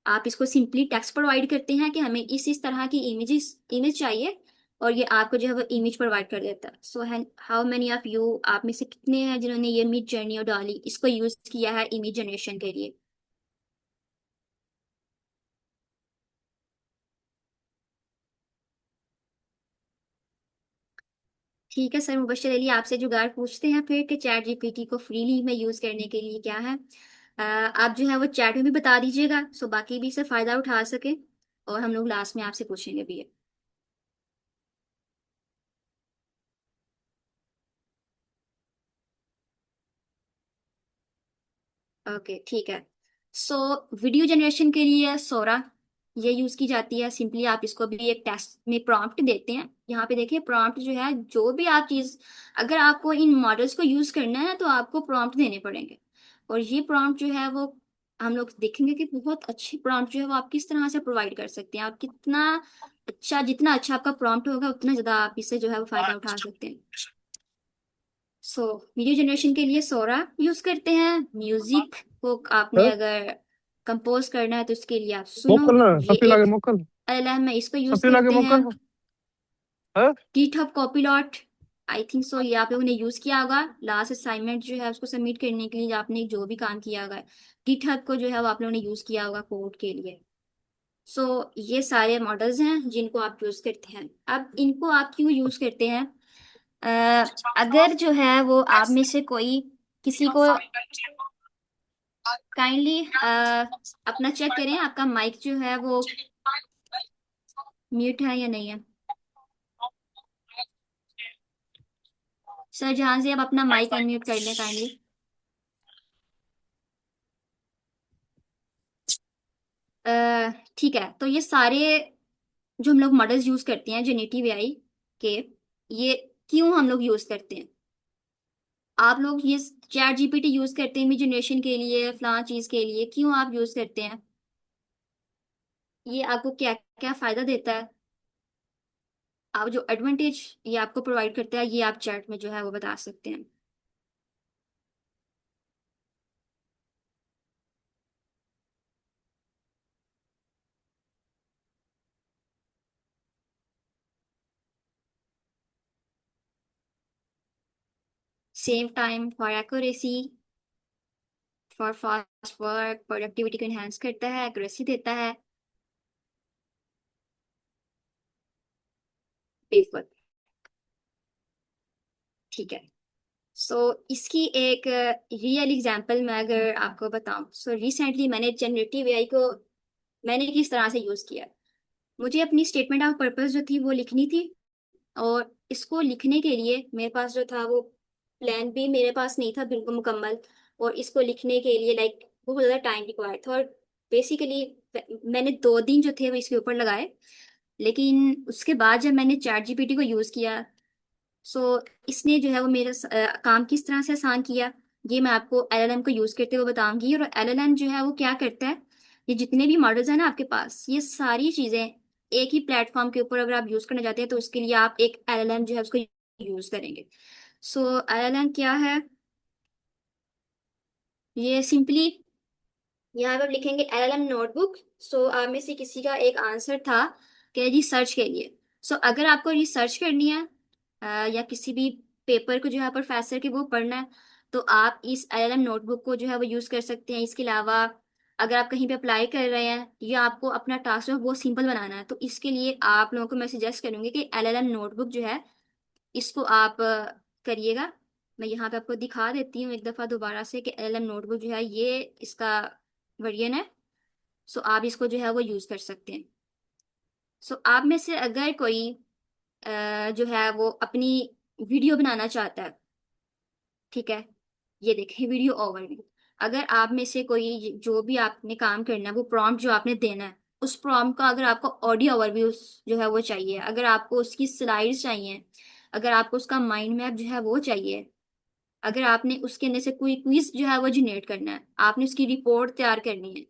आप इसको सिंपली टेक्स्ट प्रोवाइड करते हैं कि हमें इस तरह की इमेज चाहिए, और ये आपको जो है वो इमेज प्रोवाइड कर देता है। So how many of you आप में से कितने हैं जिन्होंने ये मिड जर्नी और डॉली इसको यूज किया है इमेज जनरेशन के लिए। ठीक है सर, मुबशर अली आपसे जुगाड़ पूछते हैं फिर कि चैट जीपीटी को फ्रीली में यूज करने के लिए क्या है। आप जो है वो चैट में भी बता दीजिएगा, सो बाकी भी इससे फायदा उठा सके, और हम लोग लास्ट में आपसे पूछेंगे भी। ओके, ठीक है। सो वीडियो जनरेशन के लिए सोरा ये यूज की जाती है। सिंपली आप इसको भी एक टेस्ट में प्रॉम्प्ट देते हैं। यहाँ पे देखिए प्रॉम्प्ट जो है, जो भी आप चीज अगर आपको इन मॉडल्स को यूज करना है तो आपको प्रॉम्प्ट देने पड़ेंगे, और ये प्रॉम्प्ट जो है वो हम लोग देखेंगे कि बहुत अच्छे प्रॉम्प्ट जो है वो आप किस तरह से प्रोवाइड कर सकते हैं। आप कितना अच्छा, जितना अच्छा आपका प्रॉम्प्ट होगा उतना ज्यादा आप इससे जो है वो फायदा उठा सकते हैं। सो वीडियो जनरेशन के लिए सोरा यूज करते हैं। म्यूजिक को आपने है अगर कंपोज करना है तो उसके लिए आप सुनो, मोकल ना ये सफी लागे एक मोकल LLM है, इसको यूज सफी लागे करते हैं। मोकल है GitHub कॉपीलॉट, आई थिंक सो ये आप लोगों ने यूज किया होगा लास्ट असाइनमेंट जो है उसको सबमिट करने के लिए, आपने जो भी काम किया होगा GitHub को जो है वो आप लोगों ने यूज किया होगा कोड के लिए। सो ये सारे मॉडल्स हैं जिनको आप यूज करते हैं। अब इनको आप क्यों यूज करते हैं? अगर जो है वो आप में से कोई किसी को काइंडली अपना चेक करें आपका माइक जो है वो म्यूट है या नहीं है। सर जहां से आप अपना माइक अनम्यूट कर लें काइंडली। ठीक है, तो ये सारे जो हम लोग मॉडल्स यूज करते हैं जेनेटिव एआई के, ये क्यों हम लोग यूज करते हैं? आप लोग ये चैट जीपीटी यूज करते हैं इमेज जनरेशन के लिए, फलां चीज के लिए, क्यों आप यूज करते हैं? ये आपको क्या क्या फायदा देता है? आप जो एडवांटेज ये आपको प्रोवाइड करता है, ये आप चैट में जो है वो बता सकते हैं। Save time for accuracy, for fast work, productivity को एनहांस करता है, एक्यूरेसी देता है, बिल्कुल। ठीक है। सो इसकी एक रियल एग्जांपल मैं अगर आपको बताऊं, सो रिसेंटली मैंने जनरेटिव एआई को मैंने किस तरह से यूज किया। मुझे अपनी स्टेटमेंट ऑफ पर्पस जो थी वो लिखनी थी, और इसको लिखने के लिए मेरे पास जो था वो प्लान भी मेरे पास नहीं था बिल्कुल मुकम्मल, और इसको लिखने के लिए लाइक बहुत ज़्यादा टाइम रिक्वायर्ड था, और बेसिकली मैंने 2 दिन जो थे वो इसके ऊपर लगाए। लेकिन उसके बाद जब मैंने चैट जीपीटी को यूज़ किया, सो इसने जो है वो मेरा काम किस तरह से आसान किया, ये मैं आपको एलएलएम को यूज़ करते हुए बताऊंगी। और एलएलएम जो है वो क्या करता है, ये जितने भी मॉडल्स हैं ना आपके पास, ये सारी चीज़ें एक ही प्लेटफॉर्म के ऊपर अगर आप यूज़ करना चाहते हैं तो उसके लिए आप एक एलएलएम जो है उसको यूज़ करेंगे। सो एलएलएम क्या है? ये सिंपली यहाँ पर लिखेंगे एलएलएम नोटबुक। सो आप में से किसी का एक आंसर था कि रिसर्च के लिए। सो अगर आपको रिसर्च करनी है या किसी भी पेपर को जो है प्रोफेसर के वो पढ़ना है, तो आप इस एलएलएम नोटबुक को जो है वो यूज़ कर सकते हैं। इसके अलावा अगर आप कहीं पे अप्लाई कर रहे हैं या आपको अपना टास्क जो है वो सिंपल बनाना है, तो इसके लिए आप लोगों को मैं सजेस्ट करूंगी कि एलएलएम नोटबुक जो है इसको आप करिएगा। मैं यहाँ पे आपको दिखा देती हूँ एक दफ़ा दोबारा से कि एलएलएम नोटबुक जो है ये इसका वर्जन है। सो आप इसको जो है वो यूज़ कर सकते हैं। सो आप में से अगर कोई जो है वो अपनी वीडियो बनाना चाहता है, ठीक है, ये देखें वीडियो ओवरव्यू। अगर आप में से कोई जो भी आपने काम करना है वो प्रॉम्प्ट जो आपने देना है, उस प्रॉम्प्ट का अगर आपको ऑडियो ओवरव्यू जो है वो चाहिए, अगर आपको उसकी स्लाइड्स चाहिए, अगर आपको उसका माइंड मैप जो है वो चाहिए, अगर आपने उसके अंदर से कोई क्विज जो है वो जनरेट करना है, आपने उसकी रिपोर्ट तैयार करनी है,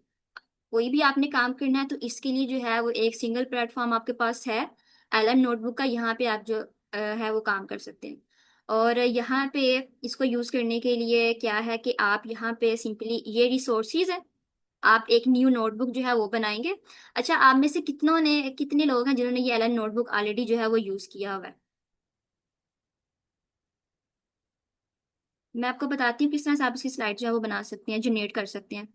कोई भी आपने काम करना है, तो इसके लिए जो है वो एक सिंगल प्लेटफॉर्म आपके पास है एलएम नोटबुक का। यहाँ पे आप जो है वो काम कर सकते हैं। और यहाँ पे इसको यूज़ करने के लिए क्या है कि आप यहाँ पे सिंपली ये रिसोर्सेज है, आप एक न्यू नोटबुक जो है वो बनाएंगे। अच्छा, आप में से कितने लोग हैं जिन्होंने ये एलएम नोटबुक ऑलरेडी जो है वो यूज़ किया हुआ है? मैं आपको बताती हूँ किस तरह से आप इसकी स्लाइड जो है वो बना सकते हैं, जनरेट कर सकते हैं।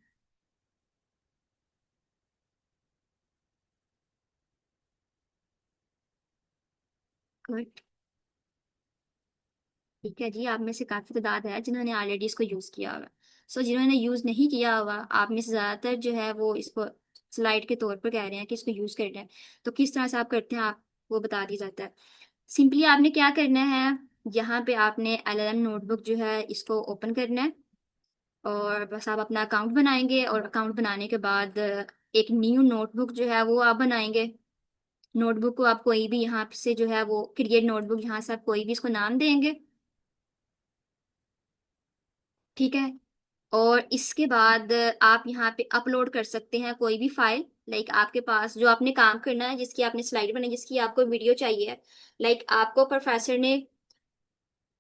गुड। ठीक है जी, आप में से काफ़ी तादाद है जिन्होंने ऑलरेडी इसको यूज़ किया होगा। सो जिन्होंने यूज़ नहीं किया होगा, आप में से ज़्यादातर जो है वो इसको स्लाइड के तौर पर कह रहे हैं कि इसको यूज़ करना है। तो किस तरह से आप करते हैं आप वो बता दिया जाता है। सिंपली आपने क्या करना है, यहाँ पे आपने एलएलएम नोटबुक जो है इसको ओपन करना है, और बस आप अपना अकाउंट बनाएंगे, और अकाउंट बनाने के बाद एक न्यू नोटबुक जो है वो आप बनाएंगे। नोटबुक को आप कोई भी यहाँ से जो है वो क्रिएट नोटबुक, यहाँ से आप कोई भी इसको नाम देंगे, ठीक है। और इसके बाद आप यहाँ पे अपलोड कर सकते हैं कोई भी फाइल, लाइक आपके पास जो आपने काम करना है, जिसकी आपने स्लाइड बनाई, जिसकी आपको वीडियो चाहिए, लाइक आपको प्रोफेसर ने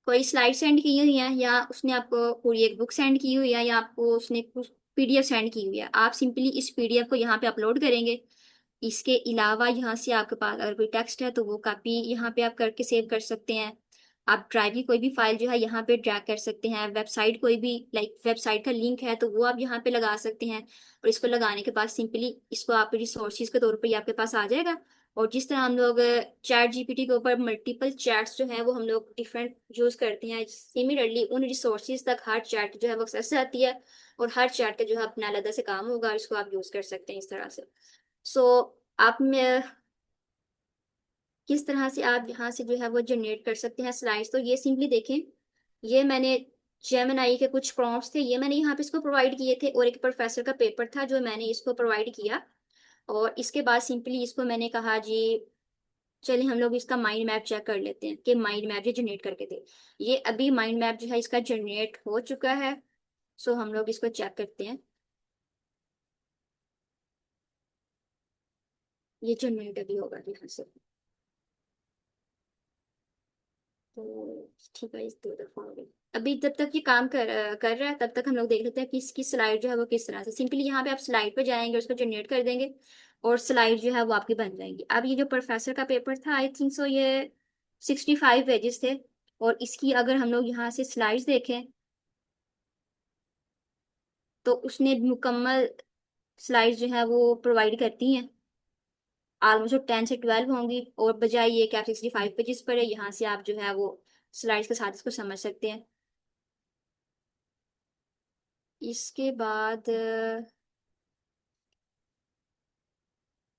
कोई स्लाइड सेंड की हुई है, या उसने आपको पूरी एक बुक सेंड की हुई है, या आपको उसने कुछ पीडीएफ सेंड की हुई है, आप सिंपली इस पीडीएफ को यहाँ पे अपलोड करेंगे। इसके अलावा यहाँ से आपके पास अगर कोई टेक्स्ट है तो वो कॉपी यहाँ पे आप करके सेव कर सकते हैं। आप ड्राइव की कोई भी फाइल जो है यहाँ पे ड्रैग कर सकते हैं। वेबसाइट कोई भी लाइक वेबसाइट का लिंक है तो वो आप यहाँ पे लगा सकते हैं, और इसको लगाने के बाद सिंपली इसको आप रिसोर्सेज के तौर पर ये आपके पास आ जाएगा। और जिस तरह हम लोग चैट जीपीटी के ऊपर मल्टीपल चैट्स जो है वो हम लोग डिफरेंट यूज करते हैं, सिमिलरली उन रिसोर्सेज तक हर चैट जो है वो एक्सेस आती है, और हर चैट का जो है अपना अलग से काम होगा, और इसको आप यूज कर सकते हैं इस तरह से। सो आप में किस तरह से आप यहाँ से जो है वो जनरेट कर सकते हैं स्लाइड्स, तो ये सिंपली देखें, ये मैंने जेमिनाई के कुछ प्रॉम्प्ट्स थे, ये मैंने यहाँ पे इसको प्रोवाइड किए थे, और एक प्रोफेसर का पेपर था जो मैंने इसको प्रोवाइड किया। और इसके बाद सिंपली इसको मैंने कहा जी चलिए हम लोग इसका माइंड मैप चेक कर लेते हैं कि माइंड मैप ये जनरेट करके दे। ये अभी माइंड मैप जो है इसका जनरेट हो चुका है। सो हम लोग इसको चेक करते हैं। ये जनरेट अभी होगा यहाँ से। तो ठीक है, इस 2 दफा हो गई। अभी जब तक ये काम कर रहा है तब तक हम लोग देख लेते हैं कि इसकी स्लाइड जो है वो किस तरह से। सिंपली यहाँ पे आप स्लाइड पे जाएंगे, उसको जनरेट कर देंगे और स्लाइड जो है वो आपकी बन जाएंगी। अब ये जो प्रोफेसर का पेपर था, आई थिंक सो ये 65 पेजेस थे। और इसकी अगर हम लोग यहाँ से स्लाइड्स देखें तो उसने मुकम्मल स्लाइड्स जो है वो प्रोवाइड करती हैं। ऑलमोस्ट 10 से 12 होंगी, और बजाय ये कि आप 65 पेजेस पढ़े, यहाँ से आप जो है वो स्लाइड्स के साथ इसको समझ सकते हैं। इसके बाद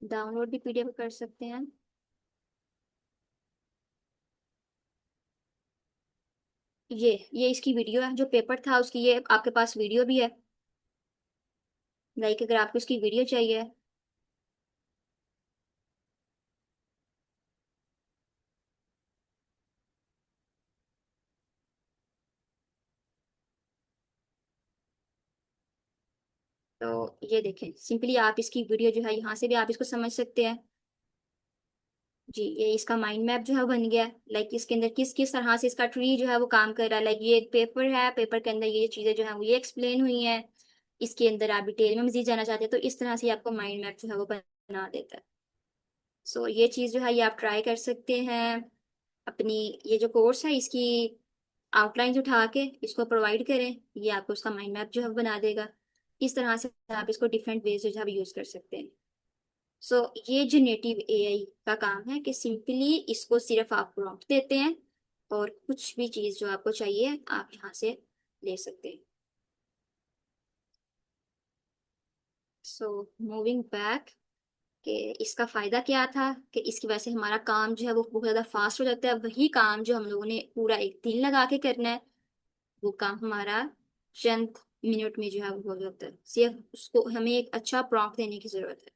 डाउनलोड भी पीडीएफ कर सकते हैं। ये इसकी वीडियो है, जो पेपर था उसकी, ये आपके पास वीडियो भी है। लाइक अगर आपको इसकी वीडियो चाहिए तो ये देखें, सिंपली आप इसकी वीडियो जो है यहाँ से भी आप इसको समझ सकते हैं। जी, ये इसका माइंड मैप जो है वो बन गया। लाइक इसके अंदर किस किस तरह से इसका ट्री जो है वो काम कर रहा है। लाइक ये एक पेपर है, पेपर के अंदर ये चीजें जो है वो ये एक्सप्लेन हुई हैं। इसके अंदर आप डिटेल में मजीद जाना चाहते हैं तो इस तरह से आपको माइंड मैप जो है वो बना देता है। सो ये चीज़ जो है ये आप ट्राई कर सकते हैं। अपनी ये जो कोर्स है इसकी आउटलाइंस उठा के इसको प्रोवाइड करें, ये आपको उसका माइंड मैप जो है वो बना देगा। इस तरह से आप इसको डिफरेंट वेज जो है यूज़ कर सकते हैं। सो ये जनरेटिव एआई का काम है कि सिंपली इसको सिर्फ आप प्रॉम्प्ट देते हैं और कुछ भी चीज़ जो आपको चाहिए आप यहाँ से ले सकते हैं। सो मूविंग बैक, कि इसका फायदा क्या था कि इसकी वजह से हमारा काम जो है वो बहुत ज़्यादा फास्ट हो जाता है। वही काम जो हम लोगों ने पूरा एक दिन लगा के करना है, वो काम हमारा चंद मिनट में जो है वो हो जाता है। सिर्फ उसको हमें एक अच्छा प्रॉम्प्ट देने की जरूरत है।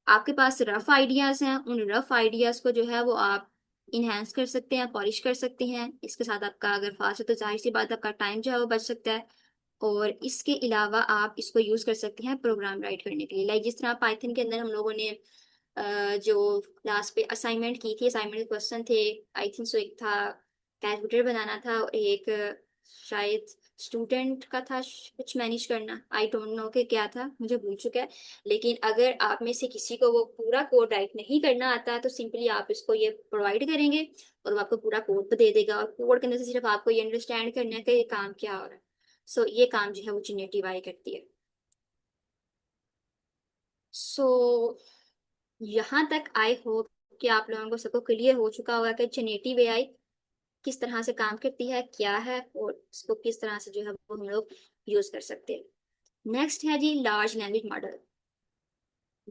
आपके पास रफ आइडियाज हैं, उन रफ आइडियाज को जो है वो आप इन्हेंस कर सकते हैं, पॉलिश कर सकते हैं। इसके साथ आपका अगर फास्ट है तो जाहिर सी बात आपका टाइम जो है वो बच सकता है। और इसके अलावा आप इसको यूज कर सकते हैं प्रोग्राम राइट करने के लिए। लाइक जिस तरह पाइथन के अंदर हम लोगों ने जो क्लास पे असाइनमेंट की थी, असाइनमेंट के क्वेश्चन थे। आई थिंक सो एक था कैलकुलेटर बनाना था, और एक शायद स्टूडेंट का था कुछ मैनेज करना। आई डोंट नो कि क्या था, मुझे भूल चुका है। लेकिन अगर आप में से किसी को वो पूरा कोड राइट नहीं करना आता है तो सिंपली आप इसको ये प्रोवाइड करेंगे और वो आपको पूरा कोड दे देगा। और कोड के अंदर से सिर्फ आपको ये अंडरस्टैंड करना है कि ये काम क्या हो रहा है। सो ये काम जो है वो जनरेटिव आई करती है। सो यहाँ तक आई होप कि आप लोगों को सबको क्लियर हो चुका होगा कि जनरेटिव एआई किस तरह से काम करती है, क्या है, और इसको किस तरह से जो है वो हम लोग यूज कर सकते हैं। नेक्स्ट है जी लार्ज लैंग्वेज मॉडल।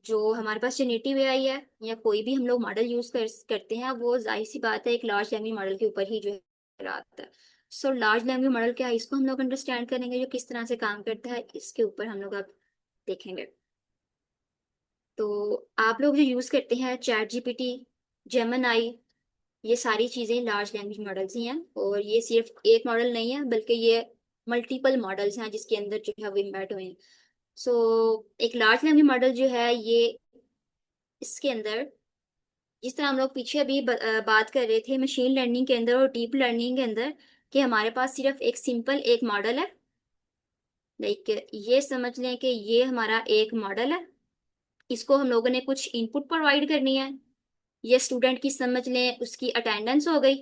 जो हमारे पास जनरेटिव एआई है या कोई भी हम लोग मॉडल यूज करते हैं, वो जाहिर सी बात है एक लार्ज लैंग्वेज मॉडल के ऊपर ही जो है आता है। सो लार्ज लैंग्वेज मॉडल क्या है, इसको हम लोग अंडरस्टैंड करेंगे, जो किस तरह से काम करता है इसके ऊपर हम लोग अब देखेंगे। तो आप लोग जो यूज करते हैं चैट जीपीटी, जेमिनाई, ये सारी चीजें लार्ज लैंग्वेज मॉडल्स ही हैं। और ये सिर्फ एक मॉडल नहीं है बल्कि ये मल्टीपल मॉडल्स हैं जिसके अंदर जो है वो इम्बेड हुए हैं। सो एक लार्ज लैंग्वेज मॉडल जो है ये इसके अंदर, जिस तरह हम लोग पीछे अभी बात कर रहे थे मशीन लर्निंग के अंदर और डीप लर्निंग के अंदर, कि हमारे पास सिर्फ एक सिंपल एक मॉडल है। लाइक ये समझ लें कि ये हमारा एक मॉडल है, इसको हम लोगों ने कुछ इनपुट प्रोवाइड करनी है। ये स्टूडेंट की समझ लें उसकी अटेंडेंस हो गई,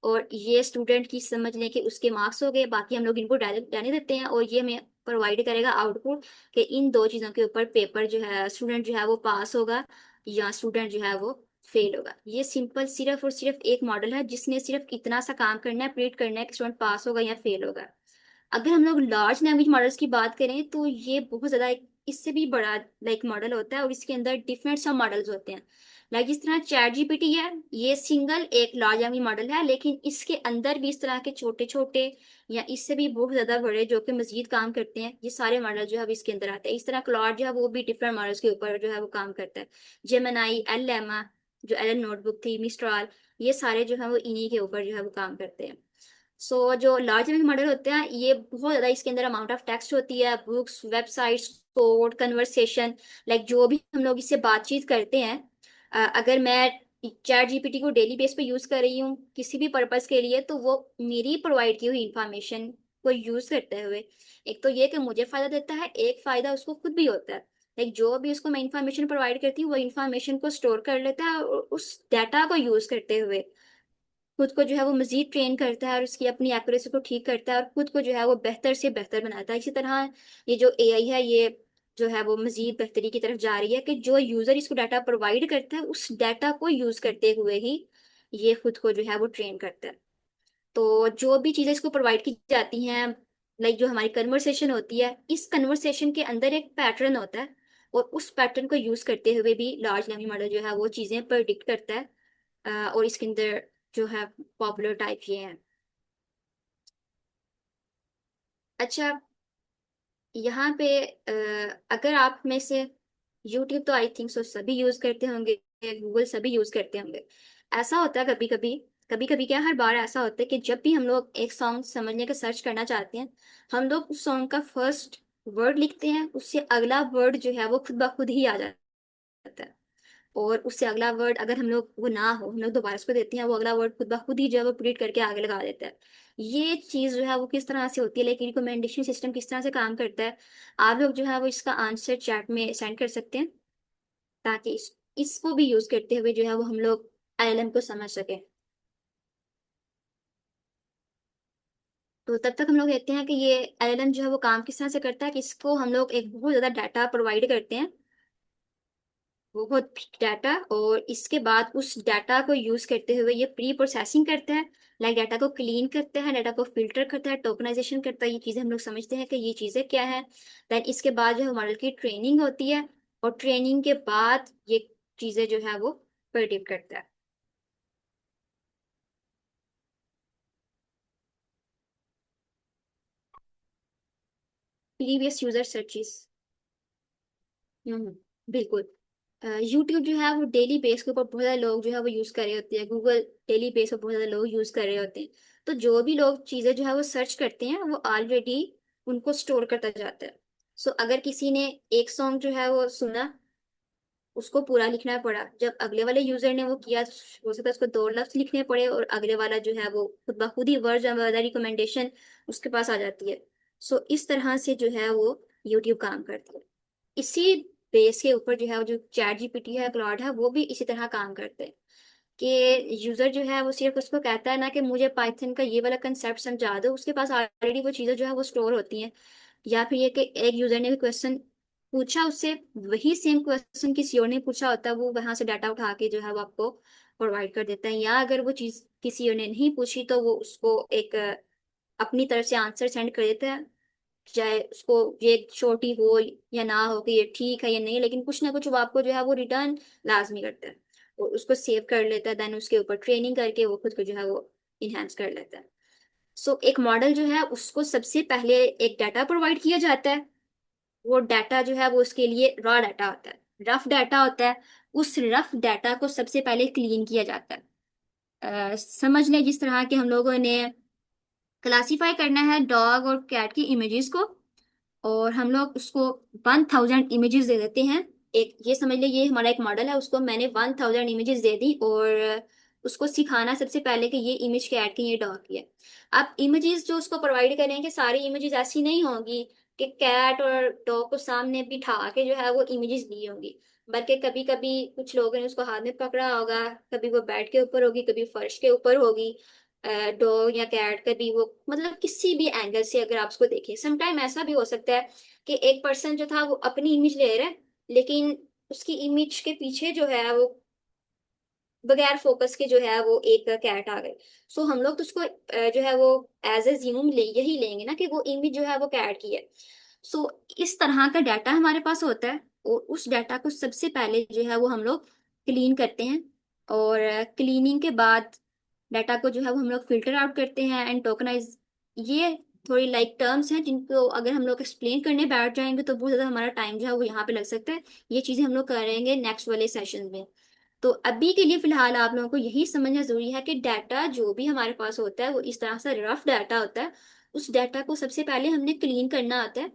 और ये स्टूडेंट की समझ लें कि उसके मार्क्स हो गए। बाकी हम लोग इनको डायरेक्ट रहने देते हैं और ये हमें प्रोवाइड करेगा आउटपुट कि इन दो चीज़ों के ऊपर पेपर जो है स्टूडेंट जो है वो पास होगा या स्टूडेंट जो है वो फेल होगा। ये सिंपल सिर्फ और सिर्फ एक मॉडल है जिसने सिर्फ इतना सा काम करना है, प्रिडिक्ट करना है कि स्टूडेंट पास होगा या फेल होगा। अगर हम लोग लार्ज लैंग्वेज मॉडल्स की बात करें तो ये बहुत ज़्यादा इससे भी बड़ा लाइक मॉडल होता है, और इसके अंदर डिफरेंट सब मॉडल्स होते हैं। लाइक जिस तरह चैट जीपीटी है, ये सिंगल एक लार्ज लैंग्वेज मॉडल है, लेकिन इसके अंदर भी इस तरह के छोटे छोटे या इससे भी बहुत ज़्यादा बड़े जो कि मजीद काम करते हैं, ये सारे मॉडल जो है वो इसके अंदर आते हैं। इस तरह क्लॉड जो है वो भी डिफरेंट मॉडल्स के ऊपर जो है वो काम करता है। जेमिनाई, एलएमा, जो एलन नोटबुक थी, मिस्ट्राल, ये सारे जो है वो इन्हीं के ऊपर जो है वो काम करते हैं। सो जो लार्ज लैंग्वेज मॉडल होते हैं ये बहुत ज़्यादा, इसके अंदर अमाउंट ऑफ टेक्स्ट होती है, books, websites, code, conversation, like जो भी हम लोग इससे बातचीत करते हैं, अगर मैं चैट जीपीटी को डेली बेस पे यूज़ कर रही हूँ किसी भी पर्पज़ के लिए, तो वो मेरी प्रोवाइड की हुई इंफॉर्मेशन को यूज़ करते हुए एक तो ये कि मुझे फ़ायदा देता है, एक फ़ायदा उसको खुद भी होता है। लाइक जो भी उसको मैं इंफॉर्मेशन प्रोवाइड करती हूँ वो इंफॉर्मेशन को स्टोर कर लेता है और उस डाटा को यूज़ करते हुए खुद को जो है वो मजीद ट्रेन करता है और उसकी अपनी एक्यूरेसी को ठीक करता है और खुद को जो है वो बेहतर से बेहतर बनाता है। इसी तरह ये जो एआई है ये जो है वो मजीद बेहतरी की तरफ जा रही है कि जो यूज़र इसको डाटा प्रोवाइड करता है उस डाटा को यूज़ करते हुए ही ये खुद को जो है वो ट्रेन करता है। तो जो भी चीज़ें इसको प्रोवाइड की जाती हैं, लाइक जो हमारी कन्वर्सेशन होती है, इस कन्वर्सेशन के अंदर एक पैटर्न होता है और उस पैटर्न को यूज़ करते हुए भी लार्ज लैंग्वेज मॉडल जो है वो चीज़ें प्रेडिक्ट करता है। और इसके अंदर जो है पॉपुलर टाइप ये हैं। अच्छा, यहाँ पे अगर आप में से यूट्यूब तो आई थिंक सो सभी यूज़ करते होंगे, गूगल सभी यूज़ करते होंगे। ऐसा होता है कभी कभी क्या हर बार ऐसा होता है कि जब भी हम लोग एक सॉन्ग समझने का सर्च करना चाहते हैं, हम लोग उस सॉन्ग का फर्स्ट वर्ड लिखते हैं, उससे अगला वर्ड जो है वो खुद ब खुद ही आ जाता है। और उससे अगला वर्ड अगर हम लोग वो ना हो, हम लोग दोबारा उसको देते हैं, वो अगला वर्ड खुद ब खुद ही जो है वो प्रिंट करके आगे लगा देता है। ये चीज़ जो है वो किस तरह से होती है, लेकिन रिकमेंडेशन सिस्टम किस तरह से काम करता है, आप लोग जो है वो इसका आंसर चैट में सेंड कर सकते हैं ताकि इसको भी यूज़ करते हुए जो है वो हम लोग एलएलएम को समझ सकें। तो तब तक हम लोग कहते हैं कि ये एलएलएम जो है वो काम किस तरह से करता है कि इसको हम लोग एक बहुत ज़्यादा डाटा प्रोवाइड करते हैं, बहुत डाटा, और इसके बाद उस डाटा को यूज करते हुए ये प्री प्रोसेसिंग करता है, लाइक डाटा को क्लीन करता है, डाटा को फिल्टर करता है, टोकनाइजेशन करता है, ये चीज़ें हम लोग समझते हैं कि ये चीज़ें क्या है। देन इसके बाद जो है मॉडल की ट्रेनिंग होती है और ट्रेनिंग के बाद ये चीज़ें जो है वो प्रेडिक्ट करता है। प्रीवियस यूजर सर्चेस, बिल्कुल। यूट्यूब जो है वो डेली बेस के ऊपर बहुत ज़्यादा लोग जो है वो यूज़ कर रहे होते हैं, गूगल डेली बेस पर बहुत ज़्यादा लोग यूज़ कर रहे होते हैं। तो जो भी लोग चीज़ें जो है वो सर्च करते हैं वो ऑलरेडी उनको स्टोर करता जाता है। सो अगर किसी ने एक सॉन्ग जो है वो सुना, उसको पूरा लिखना पड़ा, जब अगले वाले यूजर ने वो किया तो हो सकता है उसको दो लफ्ज लिखने पड़े और अगले वाला जो है वो खुद ब खुद ही वर्ड वाला रिकमेंडेशन उसके पास आ जाती है। सो इस तरह से जो है वो यूट्यूब काम करती है। इसी बेस के ऊपर जो है वो जो चैट जीपीटी है, क्लॉड है, वो भी इसी तरह काम करते हैं कि यूजर जो है वो सिर्फ उसको कहता है ना कि मुझे पाइथन का ये वाला कंसेप्ट समझा दो, उसके पास ऑलरेडी वो चीज़ें जो है वो स्टोर होती हैं। या फिर ये कि एक यूजर ने क्वेश्चन पूछा, उससे वही सेम क्वेश्चन किसी और ने पूछा होता है, वो वहां से डाटा उठा के जो है वो आपको प्रोवाइड कर देता है। या अगर वो चीज़ किसी और ने नहीं पूछी तो वो उसको एक अपनी तरफ से आंसर सेंड कर देता है, चाहे उसको ये छोटी हो या ना हो कि ये ठीक है या नहीं, लेकिन कुछ ना कुछ वो आपको जो है वो रिटर्न लाजमी करता है और उसको सेव कर लेता है। देन उसके ऊपर ट्रेनिंग करके वो खुद को जो है वो इन्हांस कर लेता है। सो एक मॉडल जो है उसको सबसे पहले एक डाटा प्रोवाइड किया जाता है, वो डाटा जो है वो उसके लिए रॉ डाटा होता है, रफ डाटा होता है। उस रफ डाटा को सबसे पहले क्लीन किया जाता है। समझ लें जिस तरह के हम लोगों ने क्लासीफाई करना है डॉग और कैट की इमेजेस को, और हम लोग उसको 1000 इमेजेस दे देते हैं। एक ये समझ ले ये हमारा एक मॉडल है, उसको मैंने 1000 इमेजेस दे दी और उसको सिखाना सबसे पहले कि ये इमेज कैट की, ये डॉग की है। अब इमेजेस जो उसको प्रोवाइड करेंगे सारी इमेजेस ऐसी नहीं होंगी कि कैट और डॉग को सामने बिठा के जो है वो इमेजेस दी होंगी, बल्कि कभी कभी कुछ लोगों ने उसको हाथ में पकड़ा होगा, कभी वो बेड के ऊपर होगी, कभी फर्श के ऊपर होगी, डॉग या कैट, कभी वो मतलब किसी भी एंगल से अगर आप उसको देखें। समटाइम ऐसा भी हो सकता है कि एक पर्सन जो था वो अपनी इमेज ले रहा है, लेकिन उसकी इमेज के पीछे जो है वो बगैर फोकस के जो है वो एक कैट आ गए। सो हम लोग तो उसको जो है वो एज ए ज्यूम ले यही लेंगे ना कि वो इमेज जो है वो कैट की है। सो इस तरह का डाटा हमारे पास होता है और उस डाटा को सबसे पहले जो है वो हम लोग क्लीन करते हैं, और क्लीनिंग के बाद डाटा को जो है वो हम लोग फिल्टर आउट करते हैं एंड टोकनाइज। ये थोड़ी लाइक टर्म्स हैं जिनको अगर हम लोग एक्सप्लेन करने बैठ जाएंगे तो बहुत ज़्यादा हमारा टाइम जो है वो यहाँ पे लग सकता है। ये चीज़ें हम लोग करेंगे नेक्स्ट वाले सेशन में। तो अभी के लिए फिलहाल आप लोगों को यही समझना जरूरी है कि डाटा जो भी हमारे पास होता है वो इस तरह से रफ डाटा होता है। उस डाटा को सबसे पहले हमने क्लीन करना होता है,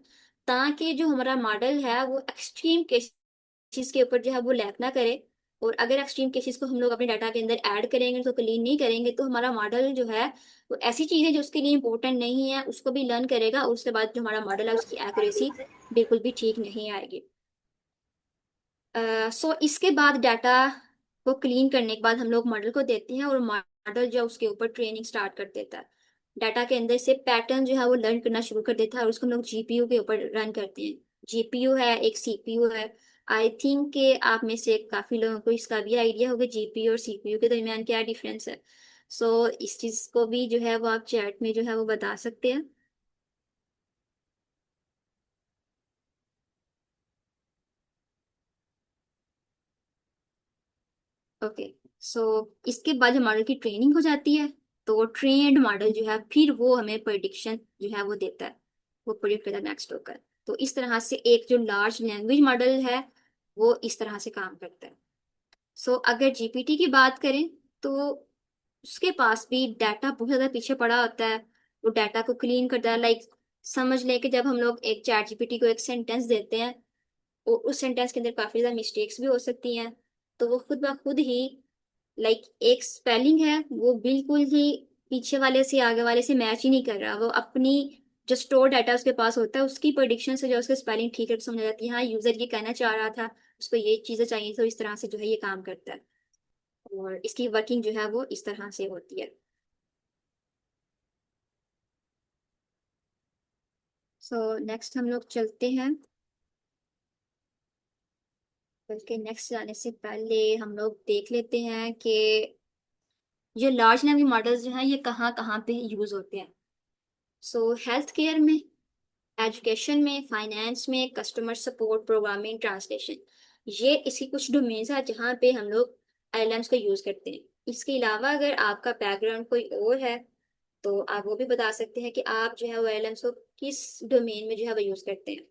ताकि जो हमारा मॉडल है वो एक्सट्रीम केसेस के ऊपर जो है वो लैग ना करे। और अगर एक्सट्रीम केसेस को हम लोग अपने डाटा के अंदर ऐड करेंगे, तो क्लीन नहीं करेंगे, तो हमारा मॉडल जो है वो ऐसी चीजें जो उसके लिए इंपॉर्टेंट नहीं है उसको भी लर्न करेगा, और उसके बाद जो हमारा मॉडल है उसकी एक्यूरेसी बिल्कुल भी ठीक नहीं आएगी। सो इसके बाद डाटा को क्लीन करने के बाद हम लोग मॉडल को देते हैं, और मॉडल जो है उसके ऊपर ट्रेनिंग स्टार्ट कर देता है। डाटा के अंदर से पैटर्न जो है वो लर्न करना शुरू कर देता है, और उसको हम लोग जीपीयू के ऊपर रन करते हैं। जीपीयू है, एक सीपीयू है। आई थिंक कि आप में से काफी लोगों को इसका भी आइडिया होगा जीपीयू और सीपीयू के दरमियान क्या डिफरेंस है। सो इस चीज को भी जो है वो आप चैट में जो है वो बता सकते हैं। ओके। सो इसके बाद जब मॉडल की ट्रेनिंग हो जाती है, तो वो ट्रेन्ड मॉडल जो है फिर वो हमें प्रिडिक्शन जो है वो देता है, वो प्रिडिक्ट करता है नेक्स्ट होकर। तो इस तरह से एक जो लार्ज लैंग्वेज मॉडल है वो इस तरह से काम करता है। सो अगर जीपीटी की बात करें, तो उसके पास भी डाटा बहुत ज्यादा पीछे पड़ा होता है। वो डाटा को क्लीन करता है। लाइक समझ लें कि जब हम लोग एक चैट जीपीटी को एक सेंटेंस देते हैं, और उस सेंटेंस के अंदर काफी ज्यादा मिस्टेक्स भी हो सकती हैं, तो वो खुद ब खुद ही लाइक एक स्पेलिंग है वो बिल्कुल ही पीछे वाले से आगे वाले से मैच ही नहीं कर रहा। वो अपनी जो स्टोर डाटा उसके पास होता है उसकी प्रेडिक्शन से जो उसका स्पेलिंग ठीक है तो समझ जाती है, हाँ यूजर ये कहना चाह रहा था, उसको ये चीजें चाहिए, तो इस तरह से जो है ये काम करता है। और इसकी वर्किंग जो है वो इस तरह से होती है। सो नेक्स्ट हम लोग चलते हैं, बल्कि नेक्स्ट जाने से पहले हम लोग देख लेते हैं कि ये लार्ज लैंग्वेज मॉडल्स जो हैं ये कहाँ कहाँ पे यूज होते हैं। सो हेल्थ केयर में, एजुकेशन में, फाइनेंस में, कस्टमर सपोर्ट, प्रोग्रामिंग, ट्रांसलेशन, ये इसी कुछ डोमेन्स है जहाँ पे हम लोग एलएलएम्स का यूज करते हैं। इसके अलावा अगर आपका बैकग्राउंड कोई और है, तो आप वो भी बता सकते हैं कि आप जो है वो एलएलएम्स को किस डोमेन में जो है वो यूज करते हैं।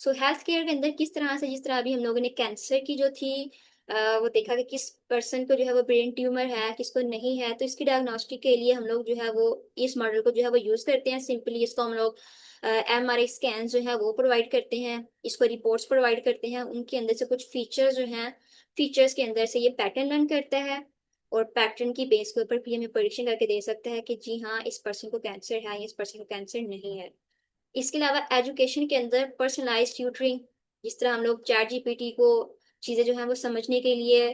सो हेल्थ केयर के अंदर किस तरह से, जिस तरह अभी हम लोगों ने कैंसर की जो थी वो देखा कि किस पर्सन को जो है वो ब्रेन ट्यूमर है, किसको नहीं है, तो इसकी डायग्नोस्टिक के लिए हम लोग जो है वो इस मॉडल को जो है वो यूज करते हैं। सिंपली इसको हम लोग एमआरआई स्कैन जो है वो प्रोवाइड करते हैं, इसको रिपोर्ट्स प्रोवाइड करते हैं, उनके अंदर से कुछ फीचर्स जो हैं, फीचर्स के अंदर से ये पैटर्न लर्न करता है, और पैटर्न की बेस के ऊपर फिर हमें प्रेडिक्शन करके दे सकता है कि जी हाँ इस पर्सन को कैंसर है या इस पर्सन को कैंसर नहीं है। इसके अलावा एजुकेशन के अंदर पर्सनलाइज ट्यूटरिंग, जिस तरह हम लोग चैट जीपीटी को चीज़ें जो है वो समझने के लिए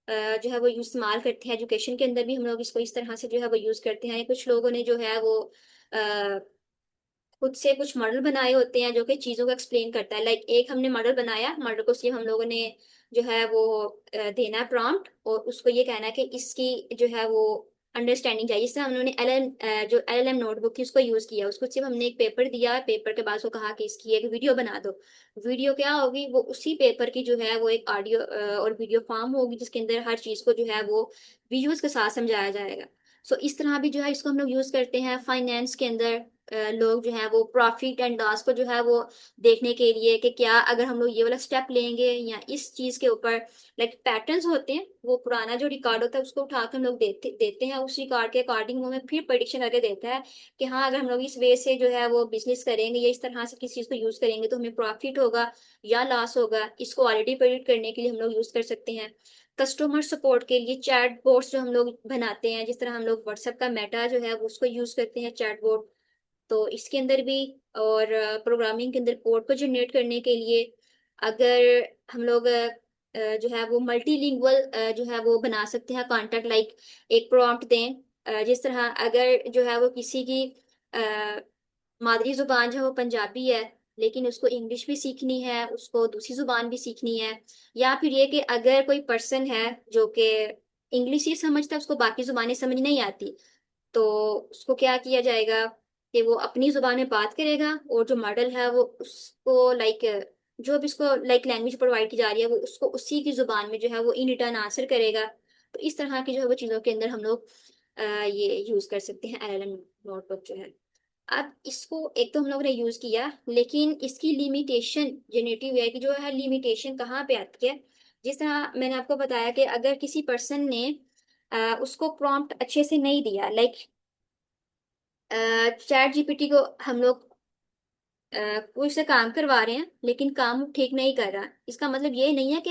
जो है वो इस्तेमाल करते हैं, एजुकेशन के अंदर भी हम लोग इसको इस तरह से जो है वो यूज़ करते हैं। कुछ लोगों ने जो है वो अ, खुद से कुछ मॉडल बनाए होते हैं जो कि चीज़ों को एक्सप्लेन करता है। लाइक एक हमने मॉडल बनाया, मॉडल को सिर्फ हम लोगों ने जो है वो देना है प्रॉम्प्ट, और उसको ये कहना है कि इसकी जो है वो अंडरस्टैंडिंग चाहिए। जिससे हम लोगों ने एल जो एलएलएम नोटबुक थी उसको यूज़ किया, उसको सिर्फ हमने एक पेपर दिया, पेपर के बाद उसको कहा कि इसकी एक वीडियो बना दो। वीडियो क्या होगी, वो उसी पेपर की जो है वो एक ऑडियो और वीडियो फॉर्म होगी, जिसके अंदर हर चीज़ को जो है वो विजुअल्स के साथ समझाया जाएगा। सो इस तरह भी जो है इसको हम लोग यूज़ करते हैं। फाइनेंस के अंदर लोग जो है वो प्रॉफिट एंड लॉस को जो है वो देखने के लिए कि क्या अगर हम लोग ये वाला स्टेप लेंगे या इस चीज के ऊपर, लाइक पैटर्न्स होते हैं, वो पुराना जो रिकॉर्ड होता है उसको उठा के हम लोग देते देते हैं, उस रिकॉर्ड के अकॉर्डिंग वो हमें फिर प्रेडिक्शन करके देता है कि हाँ अगर हम लोग इस वे से जो है वो बिजनेस करेंगे या इस तरह से किसी चीज को यूज करेंगे तो हमें प्रॉफिट होगा या लॉस होगा। इसको ऑलरेडी प्रेडिक्ट करने के लिए हम लोग यूज कर सकते हैं। कस्टमर सपोर्ट के लिए चैट बोट्स जो हम लोग बनाते हैं, जिस तरह हम लोग व्हाट्सएप का मेटा जो है वो उसको यूज करते हैं चैट बोट, तो इसके अंदर भी। और प्रोग्रामिंग के अंदर कोड को जनरेट करने के लिए अगर हम लोग जो है वो मल्टीलिंगुअल जो है वो बना सकते हैं कॉन्टेक्ट। लाइक एक प्रॉम्प्ट दें, जिस तरह अगर जो है वो किसी की अ, मादरी जुबान जो है वो पंजाबी है, लेकिन उसको इंग्लिश भी सीखनी है, उसको दूसरी जुबान भी सीखनी है, या फिर ये कि अगर कोई पर्सन है जो कि इंग्लिश ही समझता है, उसको बाकी जुबानें समझ नहीं आती, तो उसको क्या किया जाएगा कि वो अपनी जुबान में बात करेगा, और जो मॉडल है वो उसको लाइक जो भी उसको लाइक लैंग्वेज प्रोवाइड की जा रही है वो उसको उसी की जुबान में जो है वो इन रिटर्न आंसर करेगा। तो इस तरह की जो है वो चीज़ों के अंदर हम लोग ये यूज़ कर सकते हैं एलएलएम नोटबुक जो है। अब इसको एक तो हम लोगों ने यूज़ किया, लेकिन इसकी लिमिटेशन जनरेटिव एआई की जो है लिमिटेशन कहाँ पे आती है, जिस तरह मैंने आपको बताया कि अगर किसी पर्सन ने उसको प्रॉम्प्ट अच्छे से नहीं दिया, लाइक चैट जीपीटी को हम लोग कोई से काम करवा रहे हैं लेकिन काम ठीक नहीं कर रहा, इसका मतलब ये नहीं है कि